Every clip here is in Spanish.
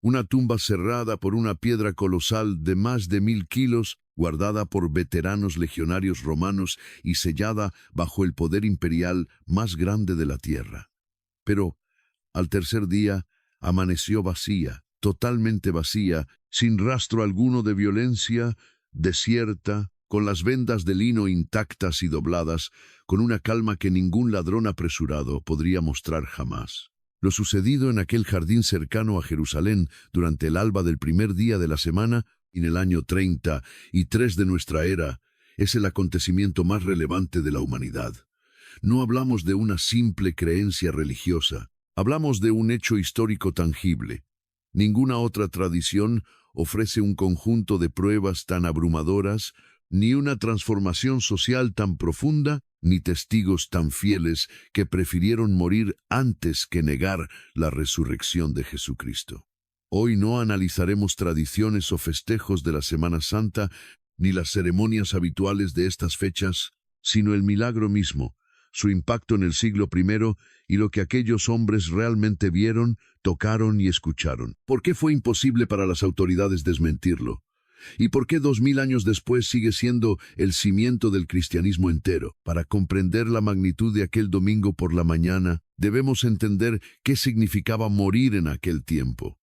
una tumba cerrada por una piedra colosal de más de 1000 kilos, guardada por veteranos legionarios romanos y sellada bajo el poder imperial más grande de la tierra. Pero, al tercer día, amaneció vacía, totalmente vacía, sin rastro alguno de violencia, desierta, con las vendas de lino intactas y dobladas, con una calma que ningún ladrón apresurado podría mostrar jamás. Lo sucedido en aquel jardín cercano a Jerusalén durante el alba del primer día de la semana, en el año 33 de nuestra era, es el acontecimiento más relevante de la humanidad. No hablamos de una simple creencia religiosa, hablamos de un hecho histórico tangible. Ninguna otra tradición ofrece un conjunto de pruebas tan abrumadoras, ni una transformación social tan profunda, ni testigos tan fieles que prefirieron morir antes que negar la resurrección de Jesucristo. Hoy no analizaremos tradiciones o festejos de la Semana Santa, ni las ceremonias habituales de estas fechas, sino el milagro mismo, su impacto en el siglo I y lo que aquellos hombres realmente vieron, tocaron y escucharon. ¿Por qué fue imposible para las autoridades desmentirlo? ¿Y por qué 2000 años después sigue siendo el cimiento del cristianismo entero? Para comprender la magnitud de aquel domingo por la mañana, debemos entender qué significaba morir en aquel tiempo.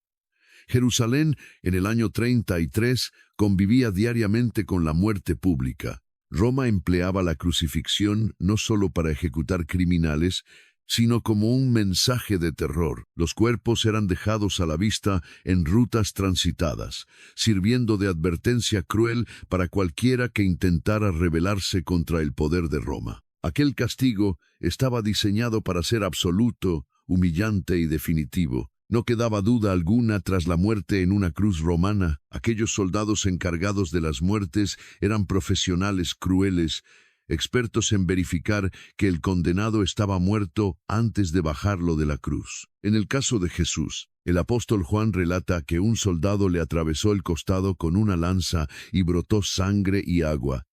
Jerusalén, en el año 33, convivía diariamente con la muerte pública. Roma empleaba la crucifixión no solo para ejecutar criminales, sino como un mensaje de terror. Los cuerpos eran dejados a la vista en rutas transitadas, sirviendo de advertencia cruel para cualquiera que intentara rebelarse contra el poder de Roma. Aquel castigo estaba diseñado para ser absoluto, humillante y definitivo. No quedaba duda alguna tras la muerte en una cruz romana. Aquellos soldados encargados de las muertes eran profesionales crueles, expertos en verificar que el condenado estaba muerto antes de bajarlo de la cruz. En el caso de Jesús, el apóstol Juan relata que un soldado le atravesó el costado con una lanza y brotó sangre y agua,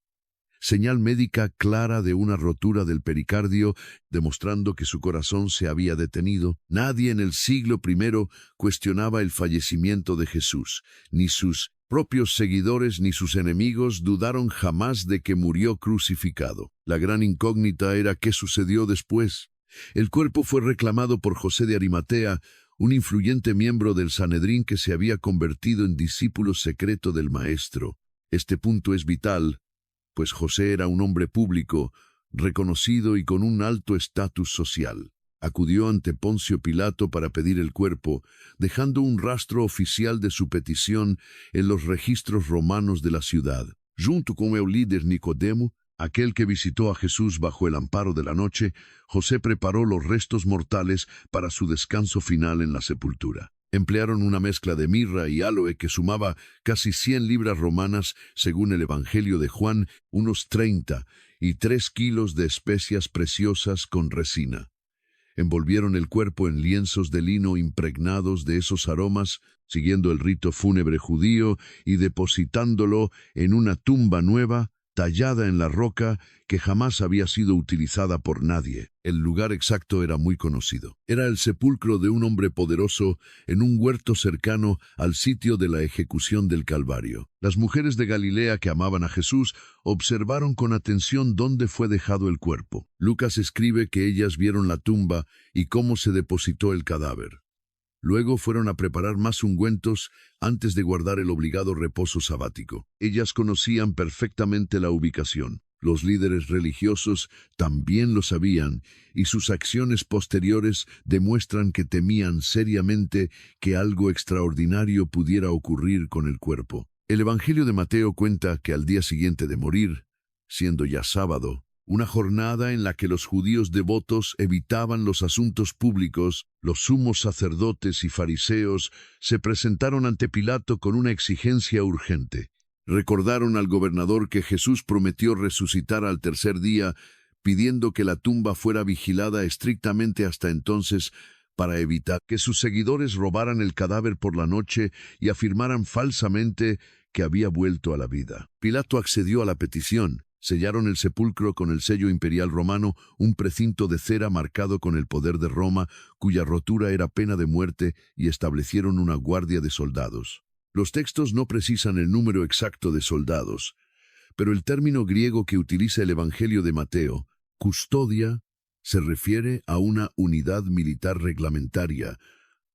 señal médica clara de una rotura del pericardio, demostrando que su corazón se había detenido. Nadie en el siglo I cuestionaba el fallecimiento de Jesús, ni sus propios seguidores ni sus enemigos dudaron jamás de que murió crucificado. La gran incógnita era qué sucedió después. El cuerpo fue reclamado por José de Arimatea, un influyente miembro del Sanedrín que se había convertido en discípulo secreto del Maestro. Este punto es vital, pues José era un hombre público, reconocido y con un alto estatus social. Acudió ante Poncio Pilato para pedir el cuerpo, dejando un rastro oficial de su petición en los registros romanos de la ciudad. Junto con el líder Nicodemo, aquel que visitó a Jesús bajo el amparo de la noche, José preparó los restos mortales para su descanso final en la sepultura. Emplearon una mezcla de mirra y áloe que sumaba casi 100 libras romanas, según el Evangelio de Juan, unos 30, y 3 kilos de especias preciosas con resina. Envolvieron el cuerpo en lienzos de lino impregnados de esos aromas, siguiendo el rito fúnebre judío y depositándolo en una tumba nueva, tallada en la roca, que jamás había sido utilizada por nadie. El lugar exacto era muy conocido. Era el sepulcro de un hombre poderoso en un huerto cercano al sitio de la ejecución del Calvario. Las mujeres de Galilea que amaban a Jesús observaron con atención dónde fue dejado el cuerpo. Lucas escribe que ellas vieron la tumba y cómo se depositó el cadáver. Luego fueron a preparar más ungüentos antes de guardar el obligado reposo sabático. Ellas conocían perfectamente la ubicación. Los líderes religiosos también lo sabían, y sus acciones posteriores demuestran que temían seriamente que algo extraordinario pudiera ocurrir con el cuerpo. El Evangelio de Mateo cuenta que al día siguiente de morir, siendo ya sábado, una jornada en la que los judíos devotos evitaban los asuntos públicos, los sumos sacerdotes y fariseos se presentaron ante Pilato con una exigencia urgente. Recordaron al gobernador que Jesús prometió resucitar al tercer día, pidiendo que la tumba fuera vigilada estrictamente hasta entonces para evitar que sus seguidores robaran el cadáver por la noche y afirmaran falsamente que había vuelto a la vida. Pilato accedió a la petición, Sellaron el sepulcro con el sello imperial romano, un precinto de cera marcado con el poder de Roma, cuya rotura era pena de muerte, y establecieron una guardia de soldados. Los textos no precisan el número exacto de soldados, pero el término griego que utiliza el Evangelio de Mateo, custodia, se refiere a una unidad militar reglamentaria,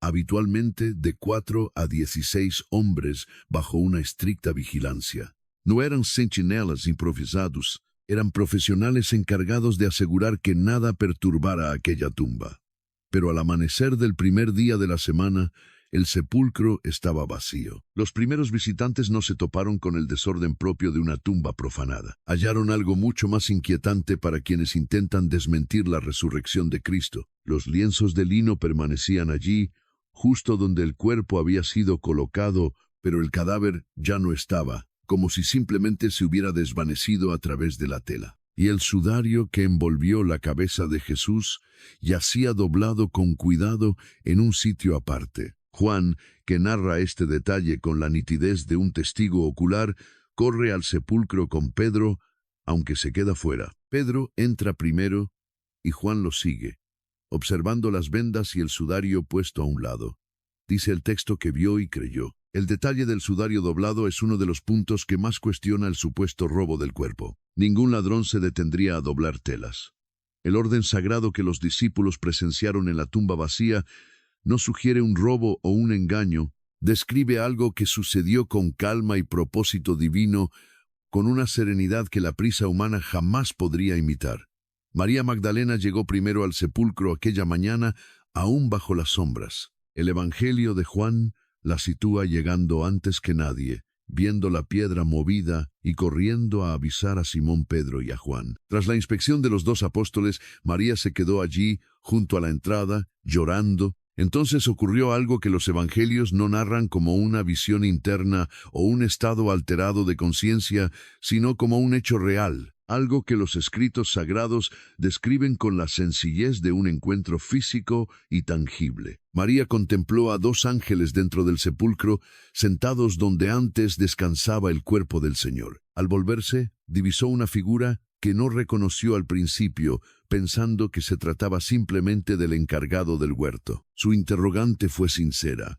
habitualmente de 4 a 16 hombres bajo una estricta vigilancia. No eran centinelas improvisados, eran profesionales encargados de asegurar que nada perturbara aquella tumba. Pero al amanecer del primer día de la semana, el sepulcro estaba vacío. Los primeros visitantes no se toparon con el desorden propio de una tumba profanada. Hallaron algo mucho más inquietante para quienes intentan desmentir la resurrección de Cristo. Los lienzos de lino permanecían allí, justo donde el cuerpo había sido colocado, pero el cadáver ya no estaba, como si simplemente se hubiera desvanecido a través de la tela. Y el sudario que envolvió la cabeza de Jesús yacía doblado con cuidado en un sitio aparte. Juan, que narra este detalle con la nitidez de un testigo ocular, corre al sepulcro con Pedro, aunque se queda fuera. Pedro entra primero y Juan lo sigue, observando las vendas y el sudario puesto a un lado. Dice el texto que vio y creyó. El detalle del sudario doblado es uno de los puntos que más cuestiona el supuesto robo del cuerpo. Ningún ladrón se detendría a doblar telas. El orden sagrado que los discípulos presenciaron en la tumba vacía no sugiere un robo o un engaño, describe algo que sucedió con calma y propósito divino, con una serenidad que la prisa humana jamás podría imitar. María Magdalena llegó primero al sepulcro aquella mañana, aún bajo las sombras. El Evangelio de Juan la sitúa llegando antes que nadie, viendo la piedra movida y corriendo a avisar a Simón Pedro y a Juan. Tras la inspección de los 2 apóstoles, María se quedó allí, junto a la entrada, llorando. Entonces ocurrió algo que los evangelios no narran como una visión interna o un estado alterado de conciencia, sino como un hecho real, algo que los escritos sagrados describen con la sencillez de un encuentro físico y tangible. María contempló a 2 ángeles dentro del sepulcro, sentados donde antes descansaba el cuerpo del Señor. Al volverse, divisó una figura que no reconoció al principio, pensando que se trataba simplemente del encargado del huerto. Su interrogante fue sincera.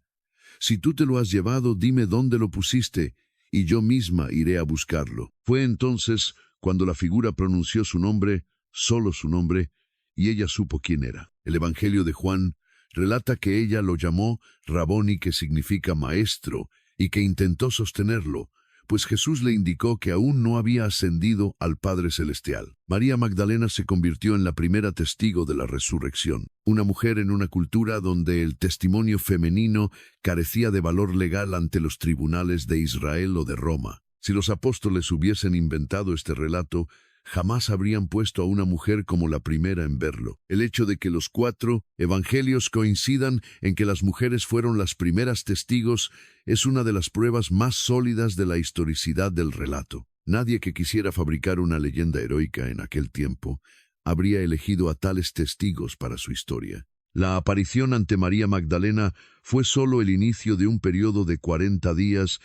«Si tú te lo has llevado, dime dónde lo pusiste, y yo misma iré a buscarlo». Fue entonces cuando la figura pronunció su nombre, solo su nombre, y ella supo quién era. El Evangelio de Juan relata que ella lo llamó Raboni, que significa maestro, y que intentó sostenerlo, pues Jesús le indicó que aún no había ascendido al Padre Celestial. María Magdalena se convirtió en la primera testigo de la resurrección, una mujer en una cultura donde el testimonio femenino carecía de valor legal ante los tribunales de Israel o de Roma. Si los apóstoles hubiesen inventado este relato, jamás habrían puesto a una mujer como la primera en verlo. El hecho de que los 4 evangelios coincidan en que las mujeres fueron las primeras testigos es una de las pruebas más sólidas de la historicidad del relato. Nadie que quisiera fabricar una leyenda heroica en aquel tiempo habría elegido a tales testigos para su historia. La aparición ante María Magdalena fue solo el inicio de un periodo de 40 días,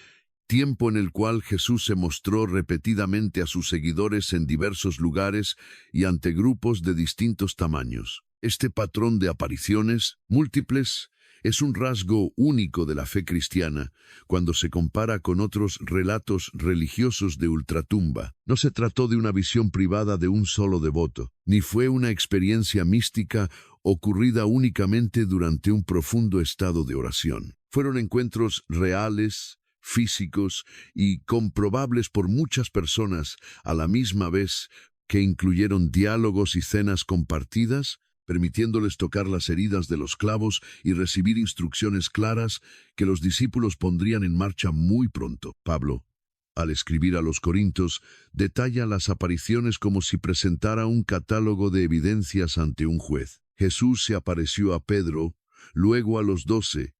tiempo en el cual Jesús se mostró repetidamente a sus seguidores en diversos lugares y ante grupos de distintos tamaños. Este patrón de apariciones múltiples es un rasgo único de la fe cristiana cuando se compara con otros relatos religiosos de ultratumba. No se trató de una visión privada de un solo devoto, ni fue una experiencia mística ocurrida únicamente durante un profundo estado de oración. Fueron encuentros reales, físicos y comprobables por muchas personas a la misma vez, que incluyeron diálogos y cenas compartidas, permitiéndoles tocar las heridas de los clavos y recibir instrucciones claras que los discípulos pondrían en marcha muy pronto. Pablo, al escribir a los Corintios, detalla las apariciones como si presentara un catálogo de evidencias ante un juez. Jesús se apareció a Pedro, luego a los 12,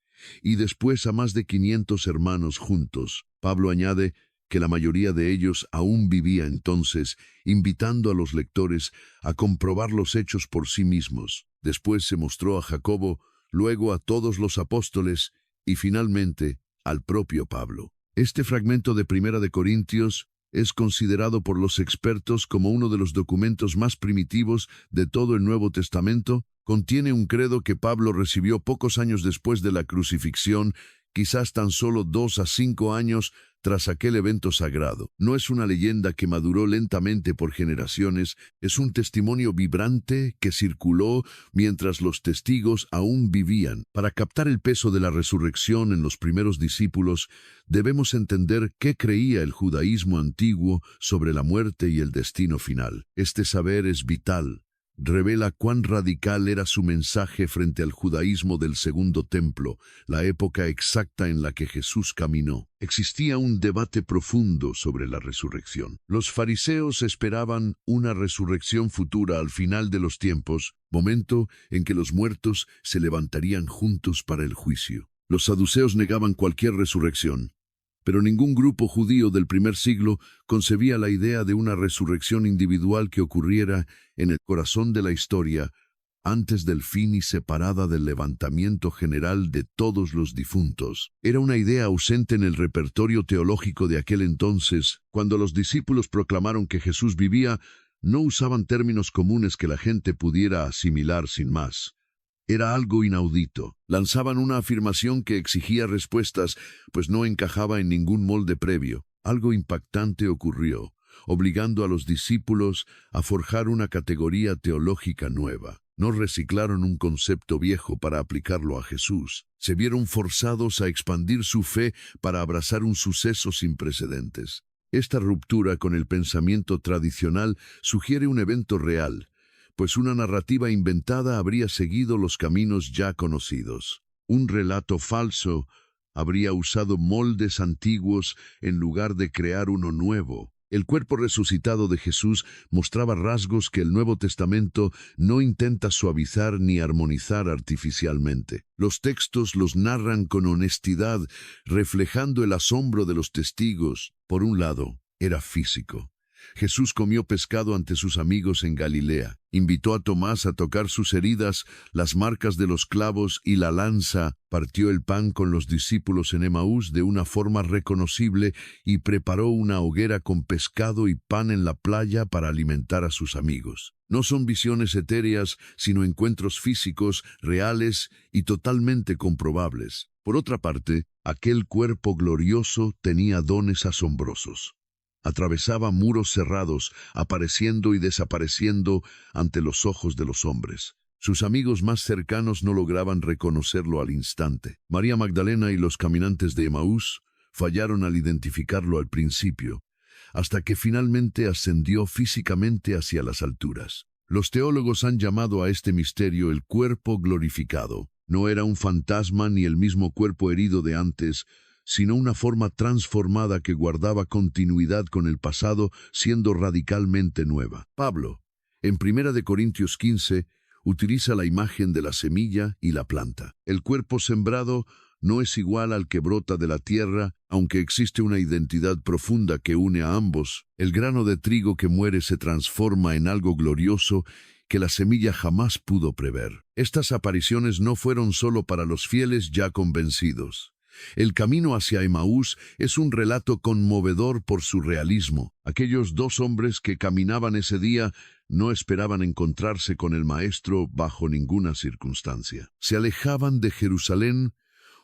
y después a más de 500 hermanos juntos. Pablo añade que la mayoría de ellos aún vivía entonces, invitando a los lectores a comprobar los hechos por sí mismos. Después se mostró a Jacobo, luego a todos los apóstoles y finalmente al propio Pablo. Este fragmento de Primera de Corintios Es considerado por los expertos como uno de los documentos más primitivos de todo el Nuevo Testamento. Contiene un credo que Pablo recibió pocos años después de la crucifixión, quizás tan solo 2 a 5 años tras aquel evento sagrado. No es una leyenda que maduró lentamente por generaciones, es un testimonio vibrante que circuló mientras los testigos aún vivían. Para captar el peso de la resurrección en los primeros discípulos, debemos entender qué creía el judaísmo antiguo sobre la muerte y el destino final. Este saber es vital. Revela cuán radical era su mensaje frente al judaísmo del Segundo Templo, la época exacta en la que Jesús caminó. Existía un debate profundo sobre la resurrección. Los fariseos esperaban una resurrección futura al final de los tiempos, momento en que los muertos se levantarían juntos para el juicio. Los saduceos negaban cualquier resurrección. Pero ningún grupo judío del primer siglo concebía la idea de una resurrección individual que ocurriera en el corazón de la historia, antes del fin y separada del levantamiento general de todos los difuntos. Era una idea ausente en el repertorio teológico de aquel entonces. Cuando los discípulos proclamaron que Jesús vivía, no usaban términos comunes que la gente pudiera asimilar sin más. Era algo inaudito. Lanzaban una afirmación que exigía respuestas, pues no encajaba en ningún molde previo. Algo impactante ocurrió, obligando a los discípulos a forjar una categoría teológica nueva. No reciclaron un concepto viejo para aplicarlo a Jesús. Se vieron forzados a expandir su fe para abrazar un suceso sin precedentes. Esta ruptura con el pensamiento tradicional sugiere un evento real, pues una narrativa inventada habría seguido los caminos ya conocidos. Un relato falso habría usado moldes antiguos en lugar de crear uno nuevo. El cuerpo resucitado de Jesús mostraba rasgos que el Nuevo Testamento no intenta suavizar ni armonizar artificialmente. Los textos los narran con honestidad, reflejando el asombro de los testigos. Por un lado, era físico. Jesús comió pescado ante sus amigos en Galilea. Invitó a Tomás a tocar sus heridas, las marcas de los clavos y la lanza. Partió el pan con los discípulos en Emaús de una forma reconocible y preparó una hoguera con pescado y pan en la playa para alimentar a sus amigos. No son visiones etéreas, sino encuentros físicos, reales y totalmente comprobables. Por otra parte, aquel cuerpo glorioso tenía dones asombrosos. Atravesaba muros cerrados, apareciendo y desapareciendo ante los ojos de los hombres. Sus amigos más cercanos no lograban reconocerlo al instante. María Magdalena y los caminantes de Emaús fallaron al identificarlo al principio, hasta que finalmente ascendió físicamente hacia las alturas. Los teólogos han llamado a este misterio el cuerpo glorificado. No era un fantasma ni el mismo cuerpo herido de antes, sino una forma transformada que guardaba continuidad con el pasado, siendo radicalmente nueva. Pablo, en 1 Corintios 15, utiliza la imagen de la semilla y la planta. El cuerpo sembrado no es igual al que brota de la tierra, aunque existe una identidad profunda que une a ambos. El grano de trigo que muere se transforma en algo glorioso que la semilla jamás pudo prever. Estas apariciones no fueron solo para los fieles ya convencidos. El camino hacia Emaús es un relato conmovedor por su realismo. Aquellos 2 hombres que caminaban ese día no esperaban encontrarse con el Maestro bajo ninguna circunstancia. Se alejaban de Jerusalén,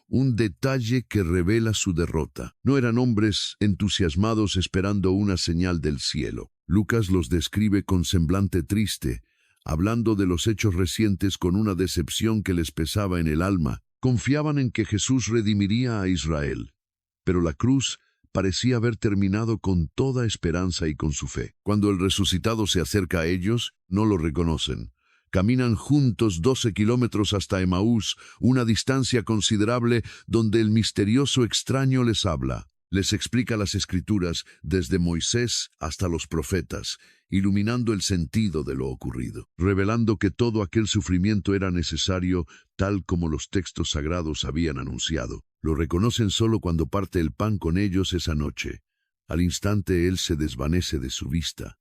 un detalle que revela su derrota. No eran hombres entusiasmados esperando una señal del cielo. Lucas los describe con semblante triste, hablando de los hechos recientes con una decepción que les pesaba en el alma. Confiaban en que Jesús redimiría a Israel, pero la cruz parecía haber terminado con toda esperanza y con su fe. Cuando el resucitado se acerca a ellos, no lo reconocen. Caminan juntos 12 kilómetros hasta Emaús, una distancia considerable donde el misterioso extraño les habla. Les explica las Escrituras desde Moisés hasta los profetas, iluminando el sentido de lo ocurrido, revelando que todo aquel sufrimiento era necesario tal como los textos sagrados habían anunciado. Lo reconocen solo cuando parte el pan con ellos esa noche. Al instante él se desvanece de su vista.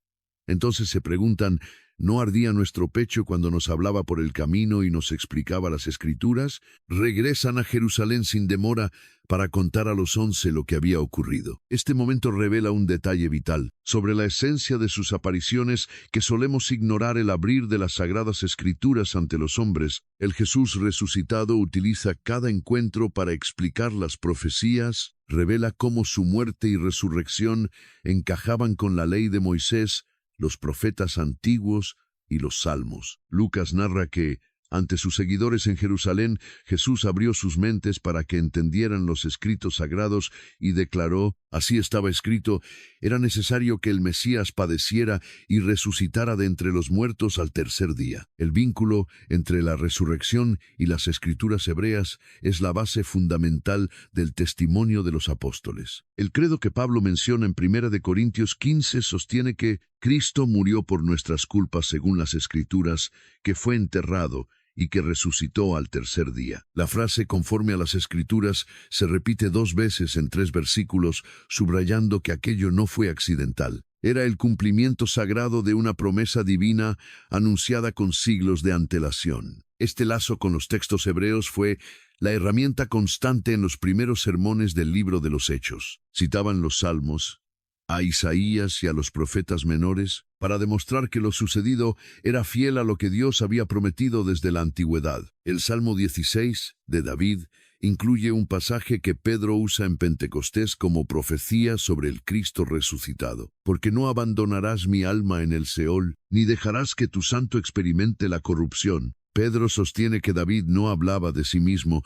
Entonces se preguntan, ¿no ardía nuestro pecho cuando nos hablaba por el camino y nos explicaba las Escrituras? Regresan a Jerusalén sin demora para contar a los 11 lo que había ocurrido. Este momento revela un detalle vital sobre la esencia de sus apariciones que solemos ignorar: el abrir de las Sagradas Escrituras ante los hombres. El Jesús resucitado utiliza cada encuentro para explicar las profecías, revela cómo su muerte y resurrección encajaban con la ley de Moisés, los profetas antiguos y los salmos. Lucas narra que, ante sus seguidores en Jerusalén, Jesús abrió sus mentes para que entendieran los escritos sagrados y declaró: así estaba escrito, era necesario que el Mesías padeciera y resucitara de entre los muertos al tercer día. El vínculo entre la resurrección y las Escrituras hebreas es la base fundamental del testimonio de los apóstoles. El credo que Pablo menciona en 1 Corintios 15 sostiene que Cristo murió por nuestras culpas según las Escrituras, que fue enterrado y que resucitó al tercer día. La frase conforme a las Escrituras se repite 2 veces en 3 versículos, subrayando que aquello no fue accidental. Era el cumplimiento sagrado de una promesa divina anunciada con siglos de antelación. Este lazo con los textos hebreos fue la herramienta constante en los primeros sermones del libro de los Hechos. Citaban los Salmos, a Isaías y a los profetas menores, para demostrar que lo sucedido era fiel a lo que Dios había prometido desde la antigüedad. El Salmo 16, de David, incluye un pasaje que Pedro usa en Pentecostés como profecía sobre el Cristo resucitado. Porque no abandonarás mi alma en el Seol, ni dejarás que tu santo experimente la corrupción. Pedro sostiene que David no hablaba de sí mismo,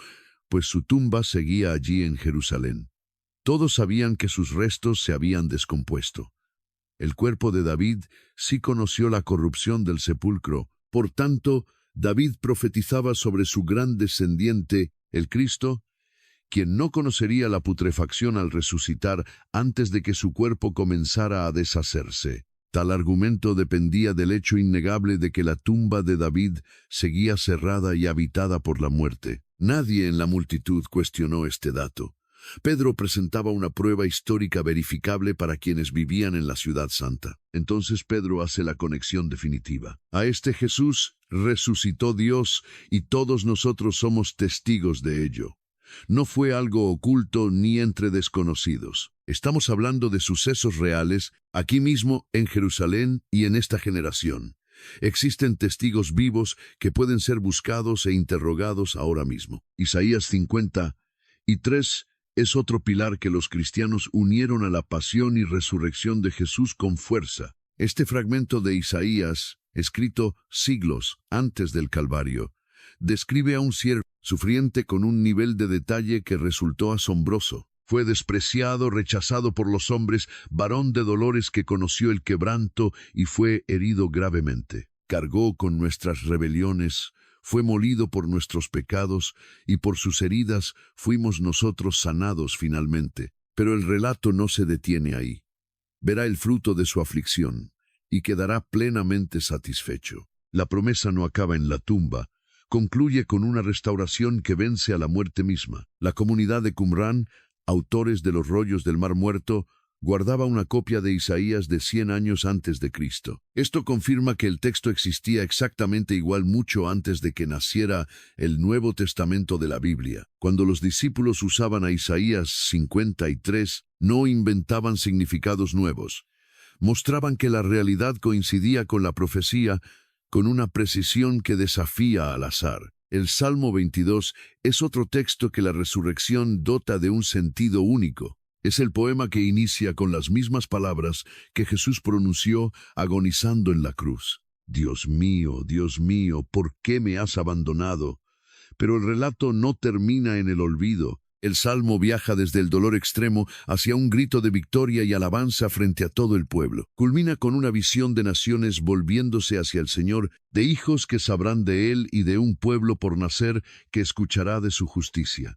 pues su tumba seguía allí en Jerusalén. Todos sabían que sus restos se habían descompuesto. El cuerpo de David sí conoció la corrupción del sepulcro. Por tanto, David profetizaba sobre su gran descendiente, el Cristo, quien no conocería la putrefacción al resucitar antes de que su cuerpo comenzara a deshacerse. Tal argumento dependía del hecho innegable de que la tumba de David seguía cerrada y habitada por la muerte. Nadie en la multitud cuestionó este dato. Pedro presentaba una prueba histórica verificable para quienes vivían en la ciudad santa. Entonces Pedro hace la conexión definitiva. A este Jesús resucitó Dios y todos nosotros somos testigos de ello. No fue algo oculto ni entre desconocidos. Estamos hablando de sucesos reales, aquí mismo, en Jerusalén y en esta generación. Existen testigos vivos que pueden ser buscados e interrogados ahora mismo. Isaías 50:3 es otro pilar que los cristianos unieron a la pasión y resurrección de Jesús con fuerza. Este fragmento de Isaías, escrito siglos antes del Calvario, describe a un siervo sufriente con un nivel de detalle que resultó asombroso. Fue despreciado, rechazado por los hombres, varón de dolores que conoció el quebranto y fue herido gravemente. Cargó con nuestras rebeliones, fue molido por nuestros pecados, y por sus heridas fuimos nosotros sanados finalmente. Pero el relato no se detiene ahí. Verá el fruto de su aflicción, y quedará plenamente satisfecho. La promesa no acaba en la tumba, concluye con una restauración que vence a la muerte misma. La comunidad de Qumrán, autores de los rollos del Mar Muerto, guardaba una copia de Isaías de 100 años antes de Cristo. Esto confirma que el texto existía exactamente igual mucho antes de que naciera el Nuevo Testamento de la Biblia. Cuando los discípulos usaban a Isaías 53, no inventaban significados nuevos. Mostraban que la realidad coincidía con la profecía con una precisión que desafía al azar. El Salmo 22 es otro texto que la resurrección dota de un sentido único. Es el poema que inicia con las mismas palabras que Jesús pronunció agonizando en la cruz. Dios mío, ¿por qué me has abandonado? Pero el relato no termina en el olvido. El Salmo viaja desde el dolor extremo hacia un grito de victoria y alabanza frente a todo el pueblo. Culmina con una visión de naciones volviéndose hacia el Señor, de hijos que sabrán de Él y de un pueblo por nacer que escuchará de su justicia.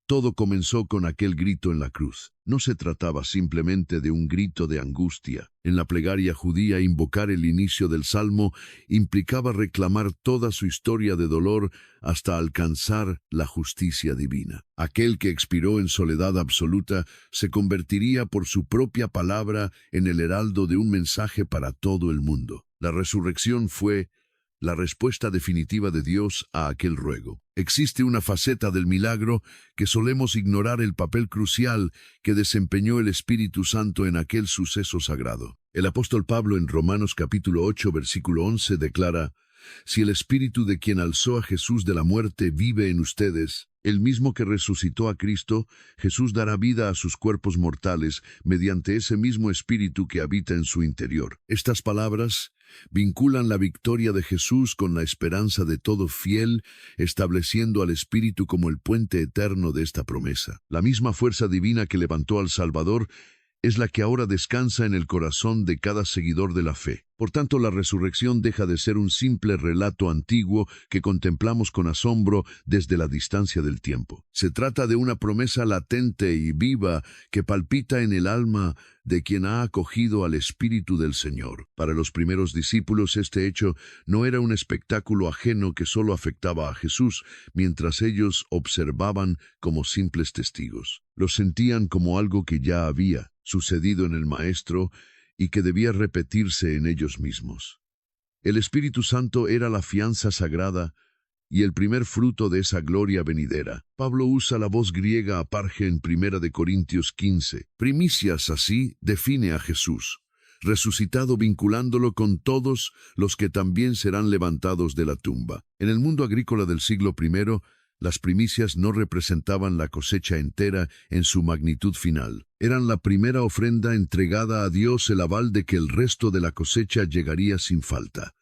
Todo comenzó con aquel grito en la cruz. No se trataba simplemente de un grito de angustia. En la plegaria judía, invocar el inicio del salmo implicaba reclamar toda su historia de dolor hasta alcanzar la justicia divina. Aquel que expiró en soledad absoluta se convertiría por su propia palabra en el heraldo de un mensaje para todo el mundo. La resurrección fue la respuesta definitiva de Dios a aquel ruego. Existe una faceta del milagro que solemos ignorar: el papel crucial que desempeñó el Espíritu Santo en aquel suceso sagrado. El apóstol Pablo en Romanos capítulo 8, versículo 11 declara: «Si el Espíritu de quien alzó a Jesús de la muerte vive en ustedes, el mismo que resucitó a Cristo, Jesús dará vida a sus cuerpos mortales mediante ese mismo Espíritu que habita en su interior». Estas palabras vinculan la victoria de Jesús con la esperanza de todo fiel, estableciendo al Espíritu como el puente eterno de esta promesa. La misma fuerza divina que levantó al Salvador es la que ahora descansa en el corazón de cada seguidor de la fe. Por tanto, la resurrección deja de ser un simple relato antiguo que contemplamos con asombro desde la distancia del tiempo. Se trata de una promesa latente y viva que palpita en el alma de quien ha acogido al Espíritu del Señor. Para los primeros discípulos, este hecho no era un espectáculo ajeno que solo afectaba a Jesús, mientras ellos observaban como simples testigos. Lo sentían como algo que ya había sucedido en el Maestro y que debía repetirse en ellos mismos. El Espíritu Santo era la fianza sagrada y el primer fruto de esa gloria venidera. Pablo usa la voz griega aparge en 1 Corintios 15. Primicias así define a Jesús, resucitado, vinculándolo con todos los que también serán levantados de la tumba. En el mundo agrícola del siglo I, las primicias no representaban la cosecha entera en su magnitud final. Eran la primera ofrenda entregada a Dios, el aval de que el resto de la cosecha llegaría sin falta.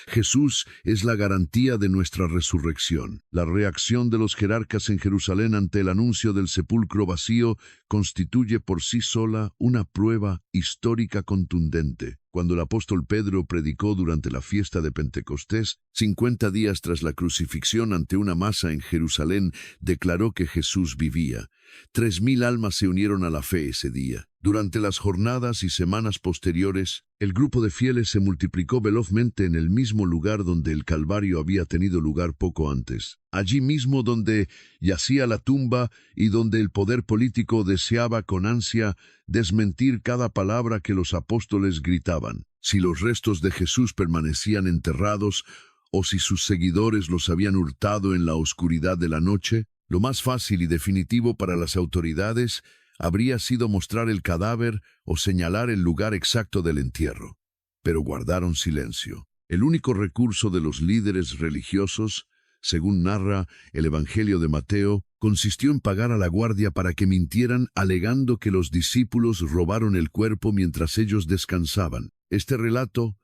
Jesús es la garantía de nuestra resurrección. La reacción de los jerarcas en Jerusalén ante el anuncio del sepulcro vacío constituye por sí sola una prueba histórica contundente. Cuando el apóstol Pedro predicó durante la fiesta de Pentecostés, 50 días tras la crucifixión ante una masa en Jerusalén, declaró que Jesús vivía. 3,000 almas se unieron a la fe ese día. Durante las jornadas y semanas posteriores, el grupo de fieles se multiplicó velozmente en el mismo lugar donde el Calvario había tenido lugar poco antes. Allí mismo donde yacía la tumba y donde el poder político deseaba con ansia desmentir cada palabra que los apóstoles gritaban. Si los restos de Jesús permanecían enterrados o si sus seguidores los habían hurtado en la oscuridad de la noche, lo más fácil y definitivo para las autoridades habría sido mostrar el cadáver o señalar el lugar exacto del entierro. Pero guardaron silencio. El único recurso de los líderes religiosos, según narra el Evangelio de Mateo, consistió en pagar a la guardia para que mintieran, alegando que los discípulos robaron el cuerpo mientras ellos descansaban. Este relato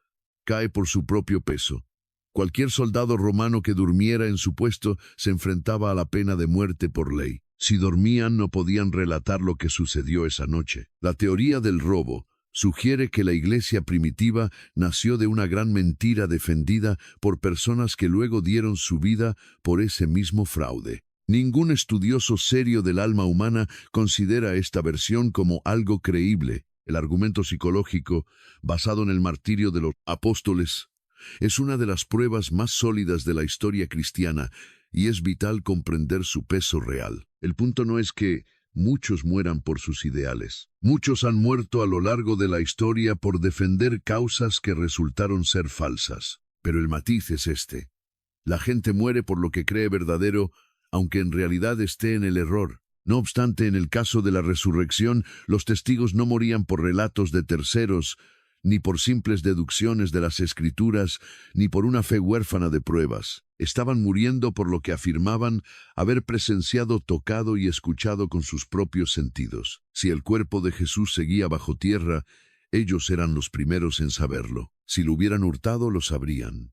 cae por su propio peso. Cualquier soldado romano que durmiera en su puesto se enfrentaba a la pena de muerte por ley. Si dormían, no podían relatar lo que sucedió esa noche. La teoría del robo sugiere que la iglesia primitiva nació de una gran mentira defendida por personas que luego dieron su vida por ese mismo fraude. Ningún estudioso serio del alma humana considera esta versión como algo creíble. El argumento psicológico, basado en el martirio de los apóstoles, es una de las pruebas más sólidas de la historia cristiana y es vital comprender su peso real. El punto no es que muchos mueran por sus ideales. Muchos han muerto a lo largo de la historia por defender causas que resultaron ser falsas. Pero el matiz es este: la gente muere por lo que cree verdadero, aunque en realidad esté en el error. No obstante, en el caso de la resurrección, los testigos no morían por relatos de terceros, ni por simples deducciones de las Escrituras, ni por una fe huérfana de pruebas. Estaban muriendo por lo que afirmaban haber presenciado, tocado y escuchado con sus propios sentidos. Si el cuerpo de Jesús seguía bajo tierra, ellos eran los primeros en saberlo. Si lo hubieran hurtado, lo sabrían.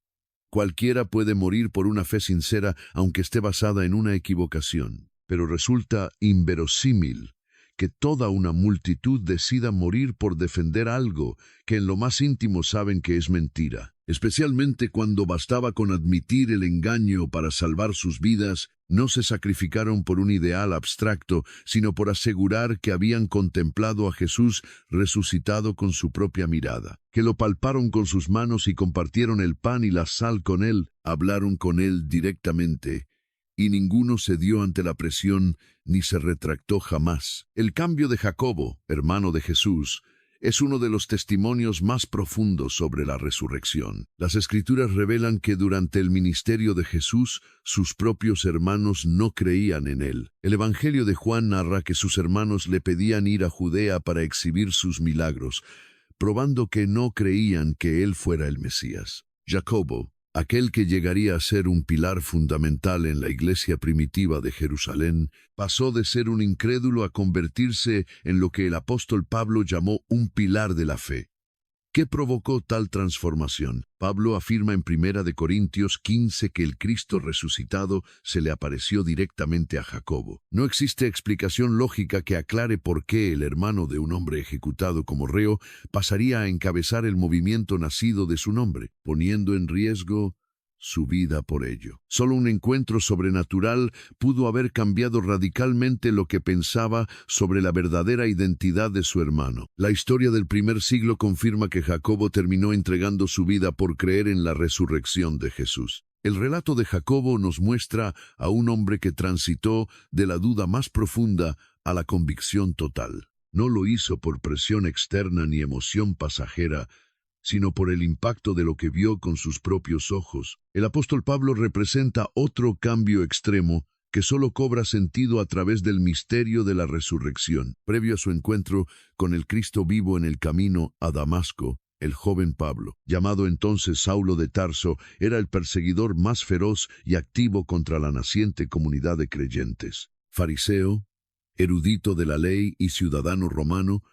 Cualquiera puede morir por una fe sincera, aunque esté basada en una equivocación. Pero resulta inverosímil que toda una multitud decida morir por defender algo que en lo más íntimo saben que es mentira. Especialmente cuando bastaba con admitir el engaño para salvar sus vidas, No se sacrificaron por un ideal abstracto, sino por asegurar que habían contemplado a Jesús resucitado con su propia mirada, que lo palparon con sus manos y compartieron el pan y la sal con él, hablaron con él directamente, y ninguno cedió ante la presión ni se retractó jamás. El cambio de Jacobo, hermano de Jesús, es uno de los testimonios más profundos sobre la resurrección. Las Escrituras revelan que durante el ministerio de Jesús, sus propios hermanos no creían en él. El Evangelio de Juan narra que sus hermanos le pedían ir a Judea para exhibir sus milagros, probando que no creían que él fuera el Mesías. Jacobo, aquel que llegaría a ser un pilar fundamental en la iglesia primitiva de Jerusalén, pasó de ser un incrédulo a convertirse en lo que el apóstol Pablo llamó un pilar de la fe. ¿Qué provocó tal transformación? Pablo afirma en 1 Corintios 15 que el Cristo resucitado se le apareció directamente a Jacobo. No existe explicación lógica que aclare por qué el hermano de un hombre ejecutado como reo pasaría a encabezar el movimiento nacido de su nombre, poniendo en riesgo su vida por ello. Solo un encuentro sobrenatural pudo haber cambiado radicalmente lo que pensaba sobre la verdadera identidad de su hermano. La historia del primer siglo confirma que Jacobo terminó entregando su vida por creer en la resurrección de Jesús. El relato de Jacobo nos muestra a un hombre que transitó de la duda más profunda a la convicción total. No lo hizo por presión externa ni emoción pasajera, sino por el impacto de lo que vio con sus propios ojos. El apóstol Pablo representa otro cambio extremo que solo cobra sentido a través del misterio de la resurrección. Previo a su encuentro con el Cristo vivo en el camino a Damasco, el joven Pablo, llamado entonces Saulo de Tarso, era el perseguidor más feroz y activo contra la naciente comunidad de creyentes. Fariseo, erudito de la ley y ciudadano romano,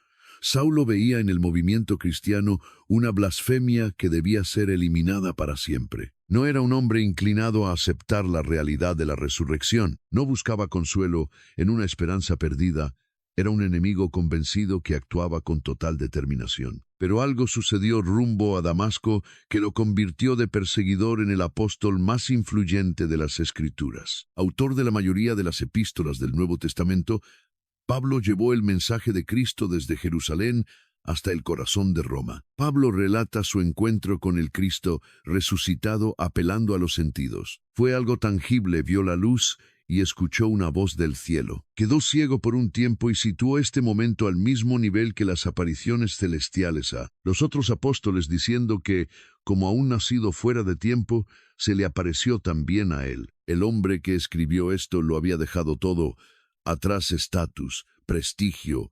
Saulo veía en el movimiento cristiano una blasfemia que debía ser eliminada para siempre. No era un hombre inclinado a aceptar la realidad de la resurrección. No buscaba consuelo en una esperanza perdida. Era un enemigo convencido que actuaba con total determinación. Pero algo sucedió rumbo a Damasco que lo convirtió de perseguidor en el apóstol más influyente de las Escrituras. Autor de la mayoría de las epístolas del Nuevo Testamento, Pablo llevó el mensaje de Cristo desde Jerusalén hasta el corazón de Roma. Pablo relata su encuentro con el Cristo resucitado apelando a los sentidos. Fue algo tangible, vio la luz y escuchó una voz del cielo. Quedó ciego por un tiempo y situó este momento al mismo nivel que las apariciones celestiales a los otros apóstoles, diciendo que, como aún nacido fuera de tiempo, se le apareció también a él. El hombre que escribió esto lo había dejado todo atrás: estatus, prestigio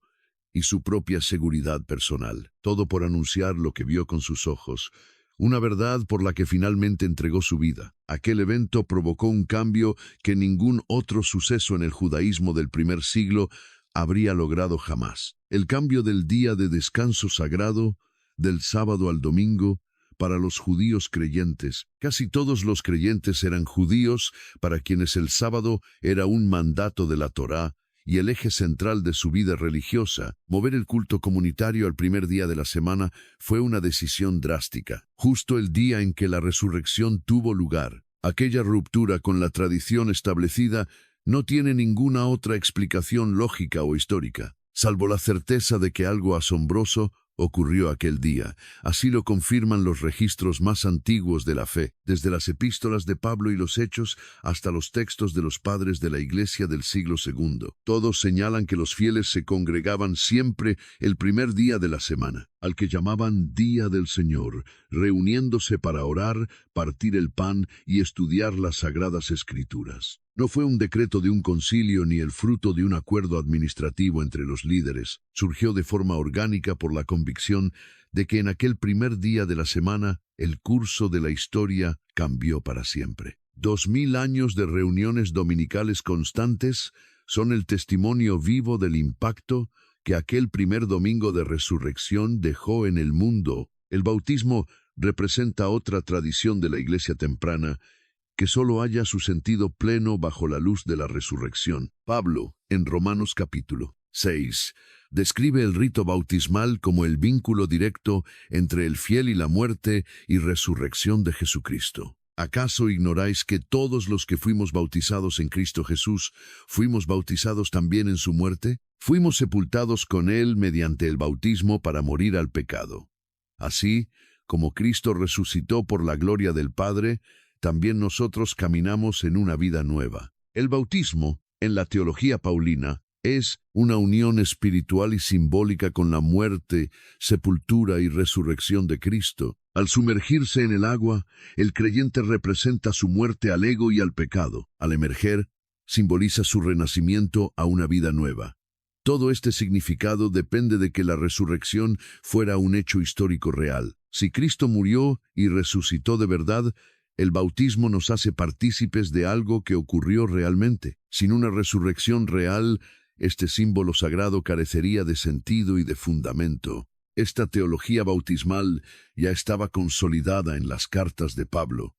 y su propia seguridad personal, todo por anunciar lo que vio con sus ojos, una verdad por la que finalmente entregó su vida. Aquel evento provocó un cambio que ningún otro suceso en el judaísmo del primer siglo habría logrado jamás. El cambio del día de descanso sagrado, del sábado al domingo, para los judíos creyentes. Casi todos los creyentes eran judíos, para quienes el sábado era un mandato de la Torá y el eje central de su vida religiosa. Mover el culto comunitario al primer día de la semana fue una decisión drástica, justo el día en que la resurrección tuvo lugar. Aquella ruptura con la tradición establecida no tiene ninguna otra explicación lógica o histórica, salvo la certeza de que algo asombroso ocurrió aquel día. Así lo confirman los registros más antiguos de la fe, desde las epístolas de Pablo y los Hechos hasta los textos de los padres de la Iglesia del siglo II. Todos señalan que los fieles se congregaban siempre el primer día de la semana, al que llamaban Día del Señor, reuniéndose para orar, partir el pan y estudiar las Sagradas Escrituras. No fue un decreto de un concilio ni el fruto de un acuerdo administrativo entre los líderes. Surgió de forma orgánica por la convicción de que en aquel primer día de la semana el curso de la historia cambió para siempre. 2000 años de reuniones dominicales constantes son el testimonio vivo del impacto que aquel primer domingo de resurrección dejó en el mundo. El bautismo representa otra tradición de la Iglesia temprana que solo halla su sentido pleno bajo la luz de la resurrección. Pablo, en Romanos capítulo 6, describe el rito bautismal como el vínculo directo entre el fiel y la muerte y resurrección de Jesucristo. ¿Acaso ignoráis que todos los que fuimos bautizados en Cristo Jesús, fuimos bautizados también en su muerte? Fuimos sepultados con Él mediante el bautismo para morir al pecado. Así, como Cristo resucitó por la gloria del Padre, también nosotros caminamos en una vida nueva. El bautismo, en la teología paulina, es una unión espiritual y simbólica con la muerte, sepultura y resurrección de Cristo. Al sumergirse en el agua, el creyente representa su muerte al ego y al pecado. Al emerger, simboliza su renacimiento a una vida nueva. Todo este significado depende de que la resurrección fuera un hecho histórico real. Si Cristo murió y resucitó de verdad, el bautismo nos hace partícipes de algo que ocurrió realmente. Sin una resurrección real, este símbolo sagrado carecería de sentido y de fundamento. Esta teología bautismal ya estaba consolidada en las cartas de Pablo.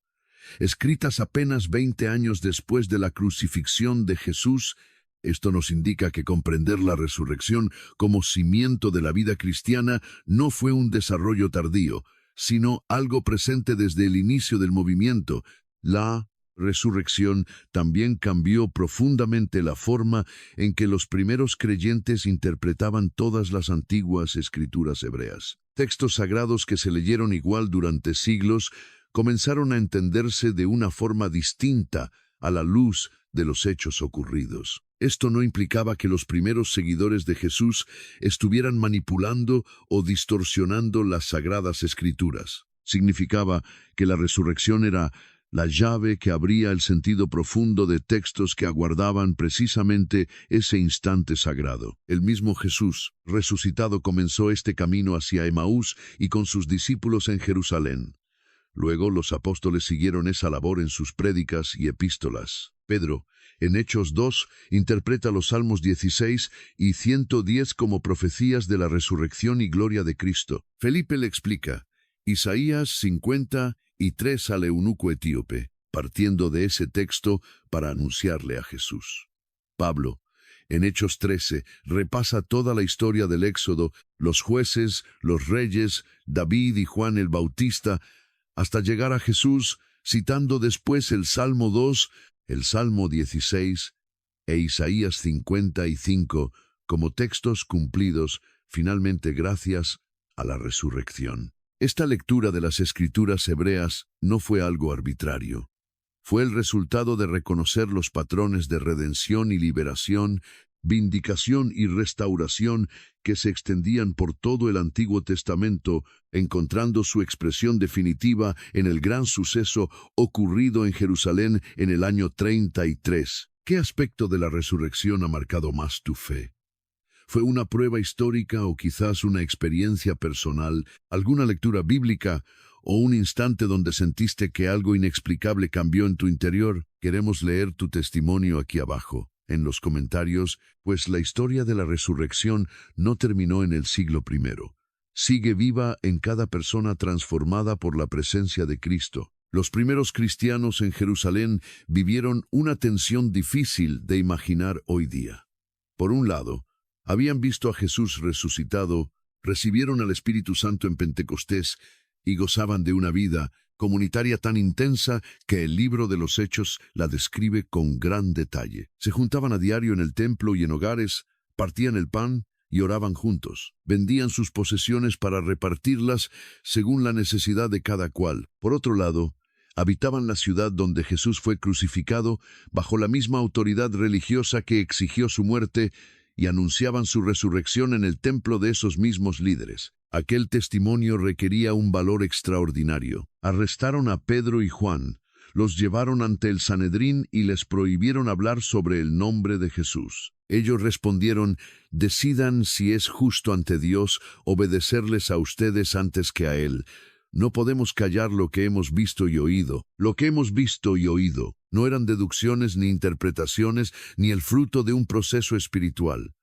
Escritas apenas 20 años después de la crucifixión de Jesús, esto nos indica que comprender la resurrección como cimiento de la vida cristiana no fue un desarrollo tardío, sino algo presente desde el inicio del movimiento. La resurrección también cambió profundamente la forma en que los primeros creyentes interpretaban todas las antiguas escrituras hebreas. Textos sagrados que se leyeron igual durante siglos comenzaron a entenderse de una forma distinta a la luz de los hechos ocurridos. Esto no implicaba que los primeros seguidores de Jesús estuvieran manipulando o distorsionando las sagradas escrituras. Significaba que la resurrección era la llave que abría el sentido profundo de textos que aguardaban precisamente ese instante sagrado. El mismo Jesús, resucitado, comenzó este camino hacia Emaús y con sus discípulos en Jerusalén. Luego los apóstoles siguieron esa labor en sus prédicas y epístolas. Pedro, en Hechos 2, interpreta los Salmos 16 y 110 como profecías de la resurrección y gloria de Cristo. Felipe le explica Isaías 50:3 al eunuco etíope, partiendo de ese texto para anunciarle a Jesús. Pablo, en Hechos 13, repasa toda la historia del Éxodo, los jueces, los reyes, David y Juan el Bautista, hasta llegar a Jesús, citando después el Salmo 2, el Salmo 16 e Isaías 55 como textos cumplidos, finalmente gracias a la resurrección. Esta lectura de las escrituras hebreas no fue algo arbitrario. Fue el resultado de reconocer los patrones de redención y liberación, vindicación y restauración que se extendían por todo el Antiguo Testamento, encontrando su expresión definitiva en el gran suceso ocurrido en Jerusalén en el año 33. ¿Qué aspecto de la resurrección ha marcado más tu fe? ¿Fue una prueba histórica o quizás una experiencia personal, alguna lectura bíblica o un instante donde sentiste que algo inexplicable cambió en tu interior? Queremos leer tu testimonio aquí abajo, en los comentarios, pues la historia de la resurrección no terminó en el siglo I. Sigue viva en cada persona transformada por la presencia de Cristo. Los primeros cristianos en Jerusalén vivieron una tensión difícil de imaginar hoy día. Por un lado, habían visto a Jesús resucitado, recibieron al Espíritu Santo en Pentecostés y gozaban de una vida comunitaria tan intensa que el libro de los Hechos la describe con gran detalle. Se juntaban a diario en el templo y en hogares, partían el pan y oraban juntos. Vendían sus posesiones para repartirlas según la necesidad de cada cual. Por otro lado, habitaban la ciudad donde Jesús fue crucificado bajo la misma autoridad religiosa que exigió su muerte y anunciaban su resurrección en el templo de esos mismos líderes. Aquel testimonio requería un valor extraordinario. Arrestaron a Pedro y Juan, los llevaron ante el Sanedrín y les prohibieron hablar sobre el nombre de Jesús. Ellos respondieron: decidan si es justo ante Dios obedecerles a ustedes antes que a Él. No podemos callar lo que hemos visto y oído. Lo que hemos visto y oído no eran deducciones ni interpretaciones ni el fruto de un proceso espiritual.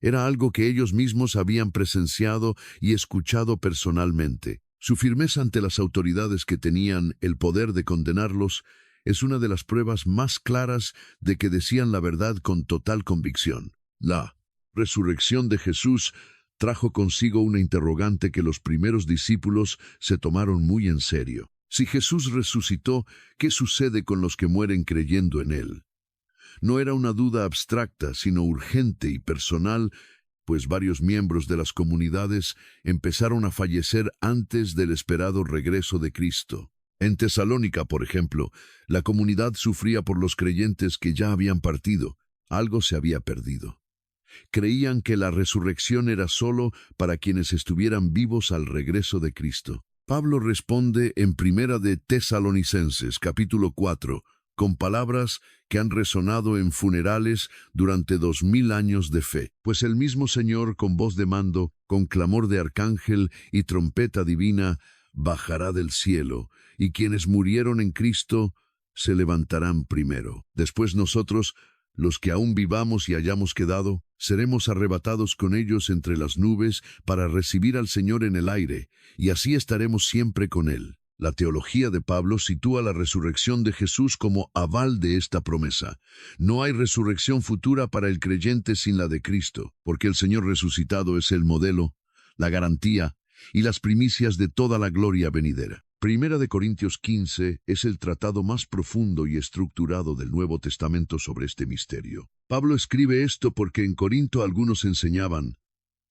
Era algo que ellos mismos habían presenciado y escuchado personalmente. Su firmeza ante las autoridades que tenían el poder de condenarlos es una de las pruebas más claras de que decían la verdad con total convicción. La resurrección de Jesús trajo consigo una interrogante que los primeros discípulos se tomaron muy en serio. Si Jesús resucitó, ¿qué sucede con los que mueren creyendo en Él? No era una duda abstracta, sino urgente y personal, pues varios miembros de las comunidades empezaron a fallecer antes del esperado regreso de Cristo. En Tesalónica, por ejemplo, la comunidad sufría por los creyentes que ya habían partido. Algo se había perdido. Creían que la resurrección era solo para quienes estuvieran vivos al regreso de Cristo. Pablo responde en Primera de Tesalonicenses, capítulo 4, con palabras que han resonado en funerales durante 2000 años de fe. Pues el mismo Señor, con voz de mando, con clamor de arcángel y trompeta divina, bajará del cielo, y quienes murieron en Cristo se levantarán primero. Después nosotros, los que aún vivamos y hayamos quedado, seremos arrebatados con ellos entre las nubes para recibir al Señor en el aire, y así estaremos siempre con Él. La teología de Pablo sitúa la resurrección de Jesús como aval de esta promesa. No hay resurrección futura para el creyente sin la de Cristo, porque el Señor resucitado es el modelo, la garantía y las primicias de toda la gloria venidera. Primera de Corintios 15 es el tratado más profundo y estructurado del Nuevo Testamento sobre este misterio. Pablo escribe esto porque en Corinto algunos enseñaban,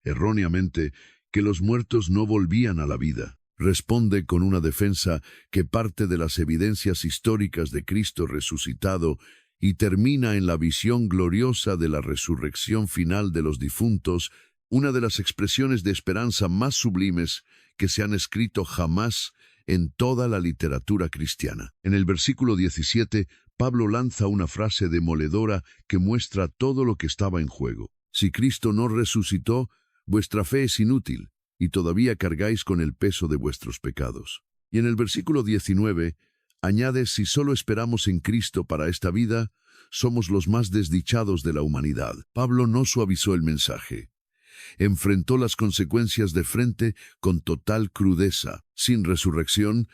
erróneamente, que los muertos no volvían a la vida. Responde con una defensa que parte de las evidencias históricas de Cristo resucitado y termina en la visión gloriosa de la resurrección final de los difuntos, una de las expresiones de esperanza más sublimes que se han escrito jamás en toda la literatura cristiana. En el versículo 17, Pablo lanza una frase demoledora que muestra todo lo que estaba en juego. Si Cristo no resucitó, vuestra fe es inútil, y todavía cargáis con el peso de vuestros pecados. Y en el versículo 19, añade, si solo esperamos en Cristo para esta vida, somos los más desdichados de la humanidad. Pablo no suavizó el mensaje. Enfrentó las consecuencias de frente con total crudeza. Sin resurrección,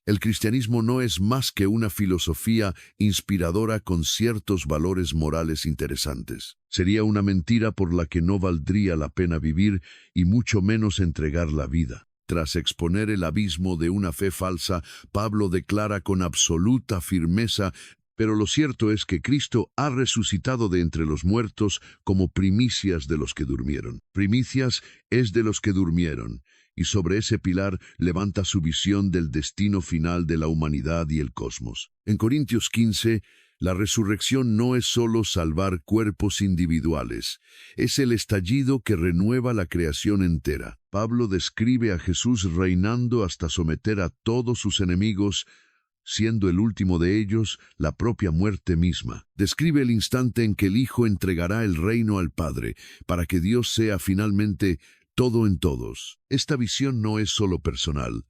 el cristianismo no es más que una filosofía inspiradora con ciertos valores morales interesantes. Sería una mentira por la que no valdría la pena vivir y mucho menos entregar la vida. Tras exponer el abismo de una fe falsa, Pablo declara con absoluta firmeza: pero lo cierto es que Cristo ha resucitado de entre los muertos como primicias de los que durmieron. Primicias es de los que durmieron, y sobre ese pilar levanta su visión del destino final de la humanidad y el cosmos. En Corintios 15, la resurrección no es solo salvar cuerpos individuales, es el estallido que renueva la creación entera. Pablo describe a Jesús reinando hasta someter a todos sus enemigos, siendo el último de ellos la propia muerte misma. Describe el instante en que el Hijo entregará el reino al Padre, para que Dios sea finalmente todo en todos. Esta visión no es solo personal,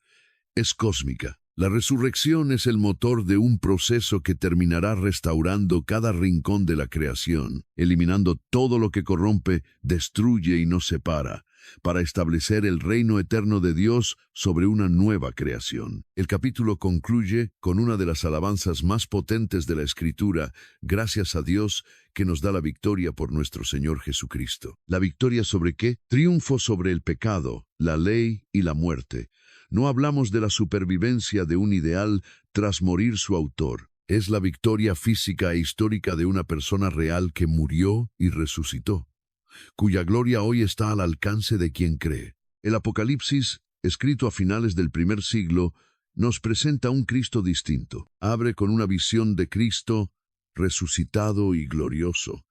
es cósmica. La resurrección es el motor de un proceso que terminará restaurando cada rincón de la creación, eliminando todo lo que corrompe, destruye y nos separa, para establecer el reino eterno de Dios sobre una nueva creación. El capítulo concluye con una de las alabanzas más potentes de la Escritura: gracias a Dios que nos da la victoria por nuestro Señor Jesucristo. ¿La victoria sobre qué? Triunfo sobre el pecado, la ley y la muerte. No hablamos de la supervivencia de un ideal tras morir su autor. Es la victoria física e histórica de una persona real que murió y resucitó, cuya gloria hoy está al alcance de quien cree. El Apocalipsis, escrito a finales del primer siglo, nos presenta un Cristo distinto. Abre con una visión de Cristo resucitado y glorioso,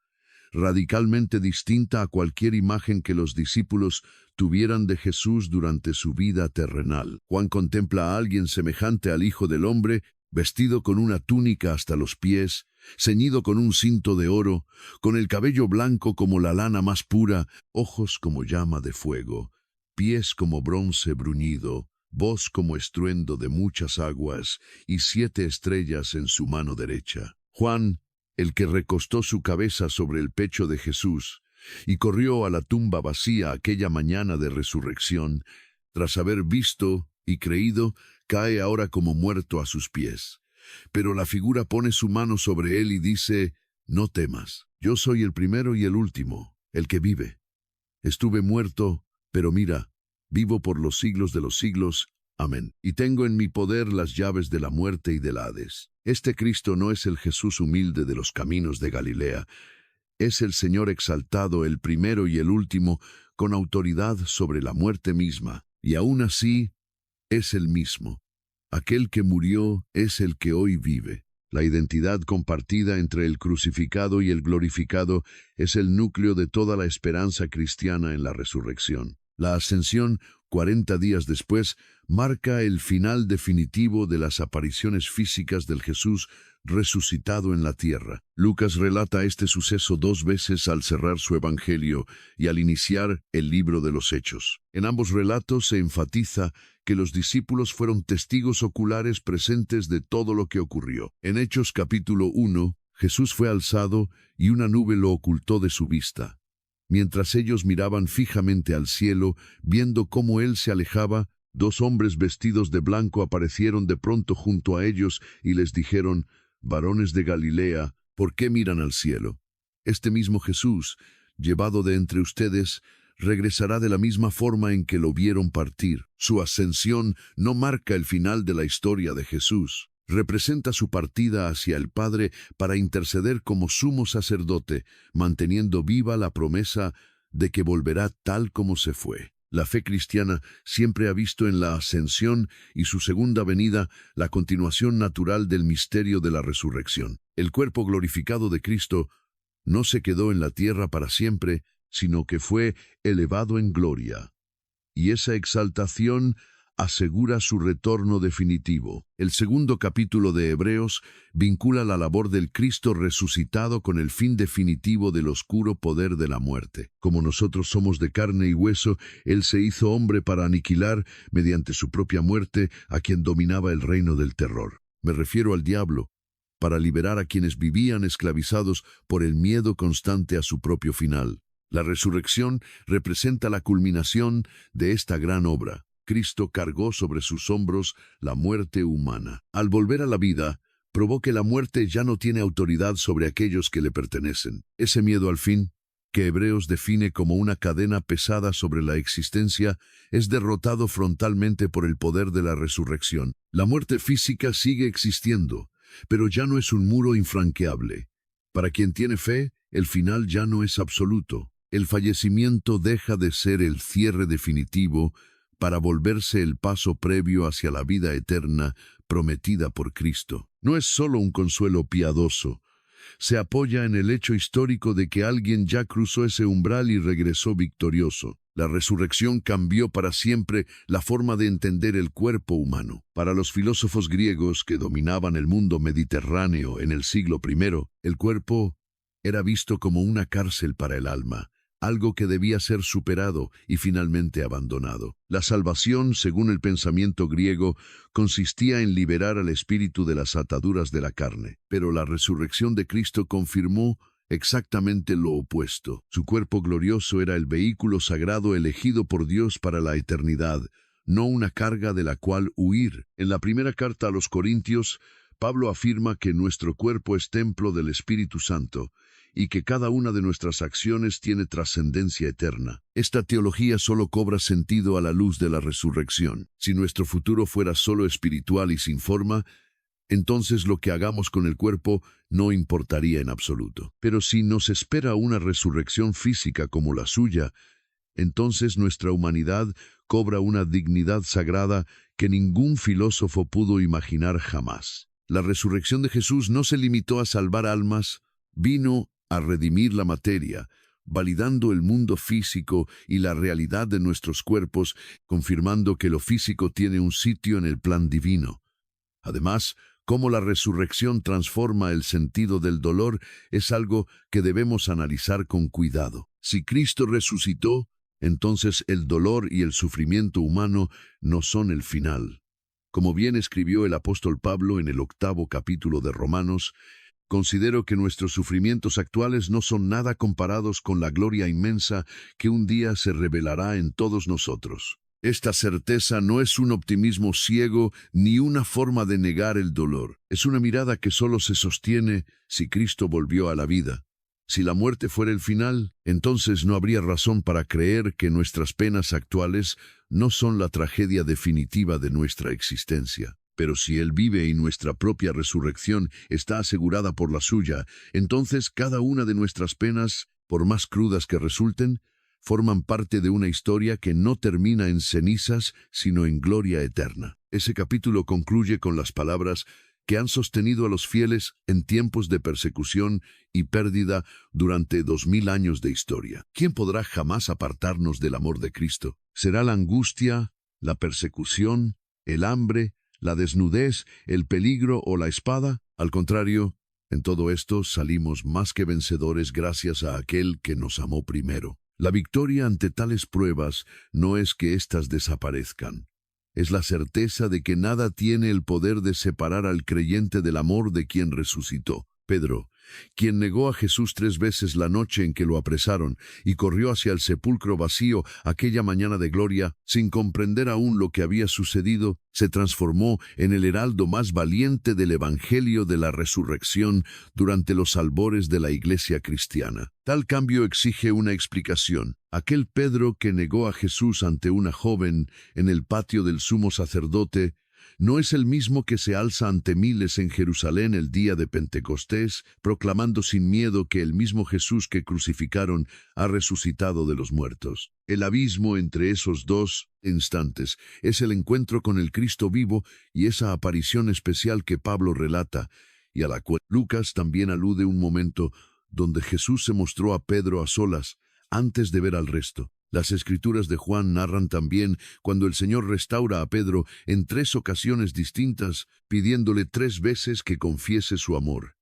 radicalmente distinta a cualquier imagen que los discípulos tuvieran de Jesús durante su vida terrenal. Juan contempla a alguien semejante al Hijo del Hombre, vestido con una túnica hasta los pies, ceñido con un cinto de oro, con el cabello blanco como la lana más pura, ojos como llama de fuego, pies como bronce bruñido, voz como estruendo de muchas aguas, y 7 estrellas en su mano derecha. Juan, el que recostó su cabeza sobre el pecho de Jesús y corrió a la tumba vacía aquella mañana de resurrección, tras haber visto y creído, cae ahora como muerto a sus pies. Pero la figura pone su mano sobre él y dice: no temas, yo soy el primero y el último, el que vive. Estuve muerto, pero mira, vivo por los siglos de los siglos, Amén. Y tengo en mi poder las llaves de la muerte y del Hades. Este Cristo no es el Jesús humilde de los caminos de Galilea. Es el Señor exaltado, el primero y el último, con autoridad sobre la muerte misma. Y aún así, es el mismo. Aquel que murió es el que hoy vive. La identidad compartida entre el crucificado y el glorificado es el núcleo de toda la esperanza cristiana en la resurrección. La ascensión, 40 días después, marca el final definitivo de las apariciones físicas del Jesús resucitado en la tierra. Lucas relata este suceso 2 veces al cerrar su evangelio y al iniciar el libro de los Hechos. En ambos relatos se enfatiza que los discípulos fueron testigos oculares presentes de todo lo que ocurrió. En Hechos capítulo 1, Jesús fue alzado y una nube lo ocultó de su vista. Mientras ellos miraban fijamente al cielo, viendo cómo él se alejaba, 2 hombres vestidos de blanco aparecieron de pronto junto a ellos y les dijeron: «Varones de Galilea, ¿por qué miran al cielo? Este mismo Jesús, llevado de entre ustedes, regresará de la misma forma en que lo vieron partir». Su ascensión no marca el final de la historia de Jesús. Representa su partida hacia el Padre para interceder como sumo sacerdote, manteniendo viva la promesa de que volverá tal como se fue. La fe cristiana siempre ha visto en la ascensión y su segunda venida la continuación natural del misterio de la resurrección. El cuerpo glorificado de Cristo no se quedó en la tierra para siempre, sino que fue elevado en gloria. Y esa exaltación asegura su retorno definitivo. El segundo capítulo de Hebreos vincula la labor del Cristo resucitado con el fin definitivo del oscuro poder de la muerte. Como nosotros somos de carne y hueso, Él se hizo hombre para aniquilar, mediante su propia muerte, a quien dominaba el reino del terror. Me refiero al diablo, para liberar a quienes vivían esclavizados por el miedo constante a su propio final. La resurrección representa la culminación de esta gran obra. Cristo cargó sobre sus hombros la muerte humana. Al volver a la vida, probó que la muerte ya no tiene autoridad sobre aquellos que le pertenecen. Ese miedo al fin, que Hebreos define como una cadena pesada sobre la existencia, es derrotado frontalmente por el poder de la resurrección. La muerte física sigue existiendo, pero ya no es un muro infranqueable. Para quien tiene fe, el final ya no es absoluto. El fallecimiento deja de ser el cierre definitivo para volverse el paso previo hacia la vida eterna prometida por Cristo. No es solo un consuelo piadoso. Se apoya en el hecho histórico de que alguien ya cruzó ese umbral y regresó victorioso. La resurrección cambió para siempre la forma de entender el cuerpo humano. Para los filósofos griegos que dominaban el mundo mediterráneo en el siglo I, el cuerpo era visto como una cárcel para el alma, algo que debía ser superado y finalmente abandonado. La salvación, según el pensamiento griego, consistía en liberar al espíritu de las ataduras de la carne. Pero la resurrección de Cristo confirmó exactamente lo opuesto. Su cuerpo glorioso era el vehículo sagrado elegido por Dios para la eternidad, no una carga de la cual huir. En la primera carta a los Corintios, Pablo afirma que nuestro cuerpo es templo del Espíritu Santo y que cada una de nuestras acciones tiene trascendencia eterna. Esta teología solo cobra sentido a la luz de la resurrección. Si nuestro futuro fuera solo espiritual y sin forma, entonces lo que hagamos con el cuerpo no importaría en absoluto. Pero si nos espera una resurrección física como la suya, entonces nuestra humanidad cobra una dignidad sagrada que ningún filósofo pudo imaginar jamás. La resurrección de Jesús no se limitó a salvar almas, vino a redimir la materia, validando el mundo físico y la realidad de nuestros cuerpos, confirmando que lo físico tiene un sitio en el plan divino. Además, cómo la resurrección transforma el sentido del dolor es algo que debemos analizar con cuidado. Si Cristo resucitó, entonces el dolor y el sufrimiento humano no son el final. Como bien escribió el apóstol Pablo en el 8º capítulo de Romanos, considero que nuestros sufrimientos actuales no son nada comparados con la gloria inmensa que un día se revelará en todos nosotros. Esta certeza no es un optimismo ciego ni una forma de negar el dolor. Es una mirada que solo se sostiene si Cristo volvió a la vida. Si la muerte fuera el final, entonces no habría razón para creer que nuestras penas actuales no son la tragedia definitiva de nuestra existencia. Pero si Él vive y nuestra propia resurrección está asegurada por la suya, entonces cada una de nuestras penas, por más crudas que resulten, forman parte de una historia que no termina en cenizas, sino en gloria eterna. Ese capítulo concluye con las palabras que han sostenido a los fieles en tiempos de persecución y pérdida durante 2000 años de historia. ¿Quién podrá jamás apartarnos del amor de Cristo? ¿Será la angustia, la persecución, el hambre, la desnudez, el peligro o la espada? Al contrario, en todo esto salimos más que vencedores gracias a aquel que nos amó primero. La victoria ante tales pruebas no es que éstas desaparezcan. Es la certeza de que nada tiene el poder de separar al creyente del amor de quien resucitó. Pedro, quien negó a Jesús 3 veces la noche en que lo apresaron y corrió hacia el sepulcro vacío aquella mañana de gloria, sin comprender aún lo que había sucedido, se transformó en el heraldo más valiente del Evangelio de la resurrección durante los albores de la Iglesia cristiana. Tal cambio exige una explicación. Aquel Pedro que negó a Jesús ante una joven en el patio del sumo sacerdote no es el mismo que se alza ante miles en Jerusalén el día de Pentecostés, proclamando sin miedo que el mismo Jesús que crucificaron ha resucitado de los muertos. El abismo entre esos dos instantes es el encuentro con el Cristo vivo y esa aparición especial que Pablo relata, y a la cual Lucas también alude un momento donde Jesús se mostró a Pedro a solas antes de ver al resto. Las Escrituras de Juan narran también cuando el Señor restaura a Pedro en 3 ocasiones distintas, pidiéndole 3 veces que confiese su amor,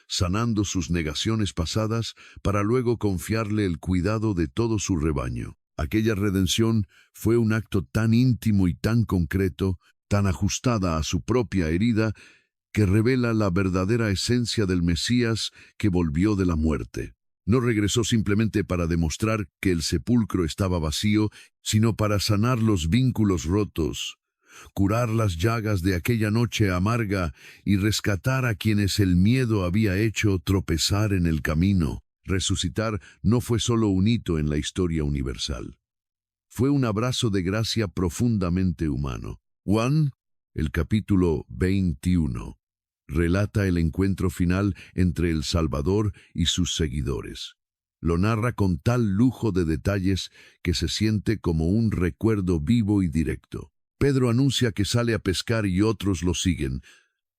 sanando sus negaciones pasadas para luego confiarle el cuidado de todo su rebaño. Aquella redención fue un acto tan íntimo y tan concreto, tan ajustada a su propia herida, que revela la verdadera esencia del Mesías que volvió de la muerte. No regresó simplemente para demostrar que el sepulcro estaba vacío, sino para sanar los vínculos rotos, curar las llagas de aquella noche amarga y rescatar a quienes el miedo había hecho tropezar en el camino. Resucitar no fue solo un hito en la historia universal. Fue un abrazo de gracia profundamente humano. Juan, el capítulo 21. Relata el encuentro final entre el Salvador y sus seguidores. Lo narra con tal lujo de detalles que se siente como un recuerdo vivo y directo. Pedro anuncia que sale a pescar y otros lo siguen.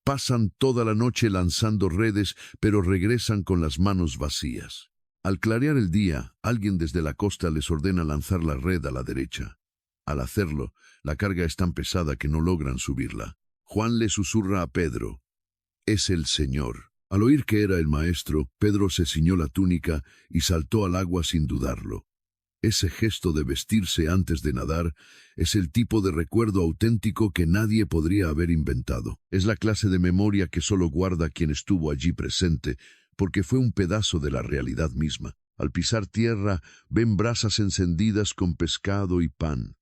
Pasan toda la noche lanzando redes, pero regresan con las manos vacías. Al clarear el día, alguien desde la costa les ordena lanzar la red a la derecha. Al hacerlo, la carga es tan pesada que no logran subirla. Juan le susurra a Pedro: «Es el Señor». Al oír que era el Maestro, Pedro se ciñó la túnica y saltó al agua sin dudarlo. Ese gesto de vestirse antes de nadar es el tipo de recuerdo auténtico que nadie podría haber inventado. Es la clase de memoria que solo guarda quien estuvo allí presente, porque fue un pedazo de la realidad misma. Al pisar tierra, ven brasas encendidas con pescado y pan.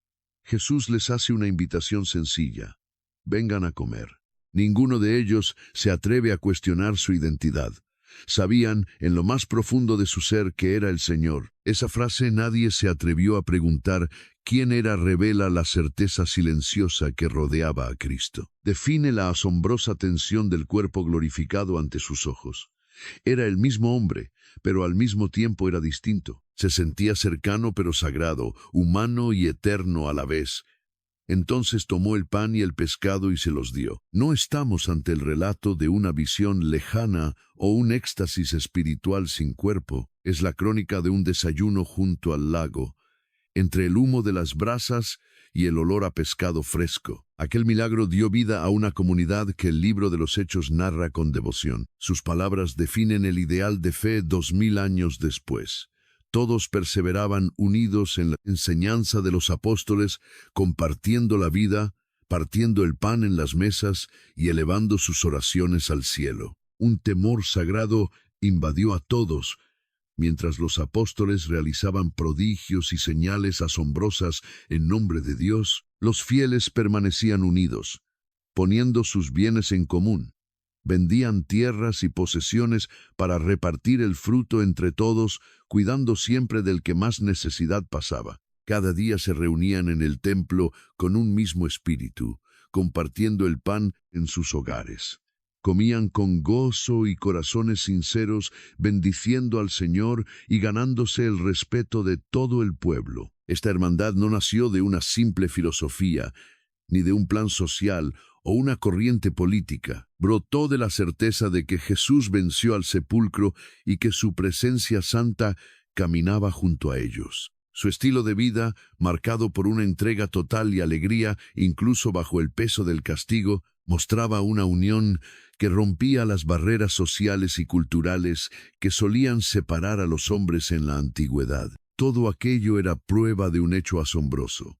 Jesús les hace una invitación sencilla: vengan a comer. Ninguno de ellos se atreve a cuestionar su identidad. Sabían en lo más profundo de su ser que era el Señor. Esa frase nadie se atrevió a preguntar quién era revela la certeza silenciosa que rodeaba a Cristo. Define la asombrosa tensión del cuerpo glorificado ante sus ojos. Era el mismo hombre, pero al mismo tiempo era distinto. Se sentía cercano pero sagrado, humano y eterno a la vez. Entonces tomó el pan y el pescado y se los dio. No estamos ante el relato de una visión lejana o un éxtasis espiritual sin cuerpo. Es la crónica de un desayuno junto al lago, entre el humo de las brasas y el olor a pescado fresco. Aquel milagro dio vida a una comunidad que el libro de los Hechos narra con devoción. Sus palabras definen el ideal de fe 2000 años después. Todos perseveraban unidos en la enseñanza de los apóstoles, compartiendo la vida, partiendo el pan en las mesas y elevando sus oraciones al cielo. Un temor sagrado invadió a todos, mientras los apóstoles realizaban prodigios y señales asombrosas en nombre de Dios. Los fieles permanecían unidos, poniendo sus bienes en común. Vendían tierras y posesiones para repartir el fruto entre todos, cuidando siempre del que más necesidad pasaba. Cada día se reunían en el templo con un mismo espíritu, compartiendo el pan en sus hogares. Comían con gozo y corazones sinceros, bendiciendo al Señor y ganándose el respeto de todo el pueblo. Esta hermandad no nació de una simple filosofía, ni de un plan social o una corriente política. Brotó de la certeza de que Jesús venció al sepulcro y que su presencia santa caminaba junto a ellos. Su estilo de vida, marcado por una entrega total y alegría, incluso bajo el peso del castigo, mostraba una unión que rompía las barreras sociales y culturales que solían separar a los hombres en la antigüedad. Todo aquello era prueba de un hecho asombroso.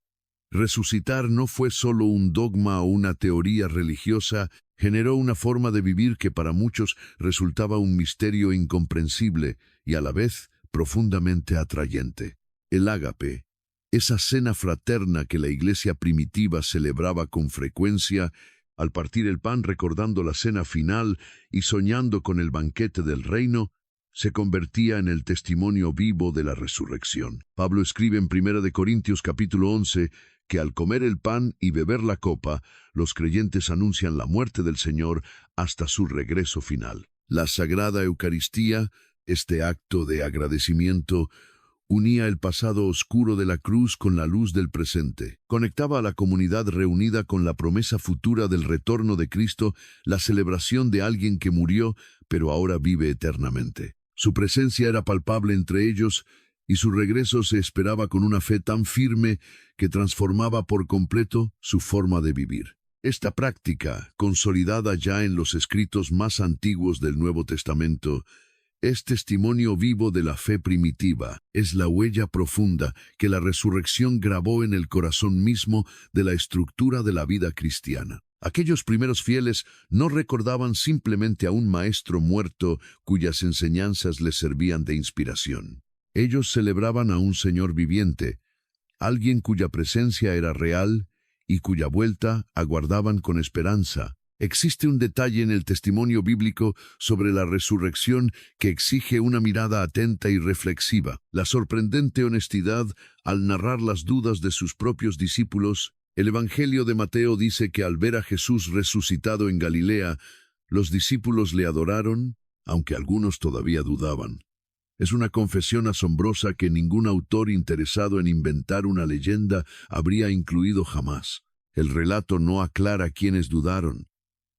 Resucitar no fue solo un dogma o una teoría religiosa, generó una forma de vivir que para muchos resultaba un misterio incomprensible y a la vez profundamente atrayente. El ágape, esa cena fraterna que la iglesia primitiva celebraba con frecuencia, al partir el pan recordando la cena final y soñando con el banquete del reino, se convertía en el testimonio vivo de la resurrección. Pablo escribe en 1 Corintios capítulo 11 que al comer el pan y beber la copa, los creyentes anuncian la muerte del Señor hasta su regreso final. La Sagrada Eucaristía, este acto de agradecimiento, unía el pasado oscuro de la cruz con la luz del presente. Conectaba a la comunidad reunida con la promesa futura del retorno de Cristo, la celebración de alguien que murió, pero ahora vive eternamente. Su presencia era palpable entre ellos, y su regreso se esperaba con una fe tan firme que transformaba por completo su forma de vivir. Esta práctica, consolidada ya en los escritos más antiguos del Nuevo Testamento, es testimonio vivo de la fe primitiva, es la huella profunda que la resurrección grabó en el corazón mismo de la estructura de la vida cristiana. Aquellos primeros fieles no recordaban simplemente a un maestro muerto cuyas enseñanzas les servían de inspiración. Ellos celebraban a un Señor viviente, alguien cuya presencia era real y cuya vuelta aguardaban con esperanza. Existe un detalle en el testimonio bíblico sobre la resurrección que exige una mirada atenta y reflexiva. La sorprendente honestidad al narrar las dudas de sus propios discípulos. El Evangelio de Mateo dice que al ver a Jesús resucitado en Galilea, los discípulos le adoraron, aunque algunos todavía dudaban. Es una confesión asombrosa que ningún autor interesado en inventar una leyenda habría incluido jamás. El relato no aclara quiénes dudaron,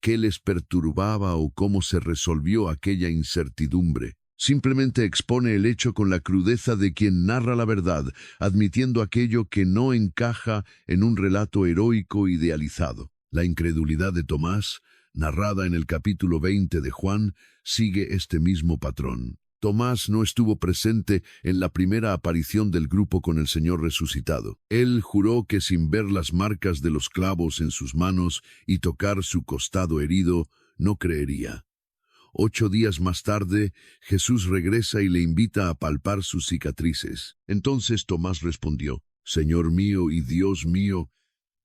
qué les perturbaba o cómo se resolvió aquella incertidumbre. Simplemente expone el hecho con la crudeza de quien narra la verdad, admitiendo aquello que no encaja en un relato heroico idealizado. La incredulidad de Tomás, narrada en el capítulo 20 de Juan, sigue este mismo patrón. Tomás no estuvo presente en la primera aparición del grupo con el Señor resucitado. Él juró que sin ver las marcas de los clavos en sus manos y tocar su costado herido, no creería. 8 días más tarde, Jesús regresa y le invita a palpar sus cicatrices. Entonces Tomás respondió: «Señor mío y Dios mío».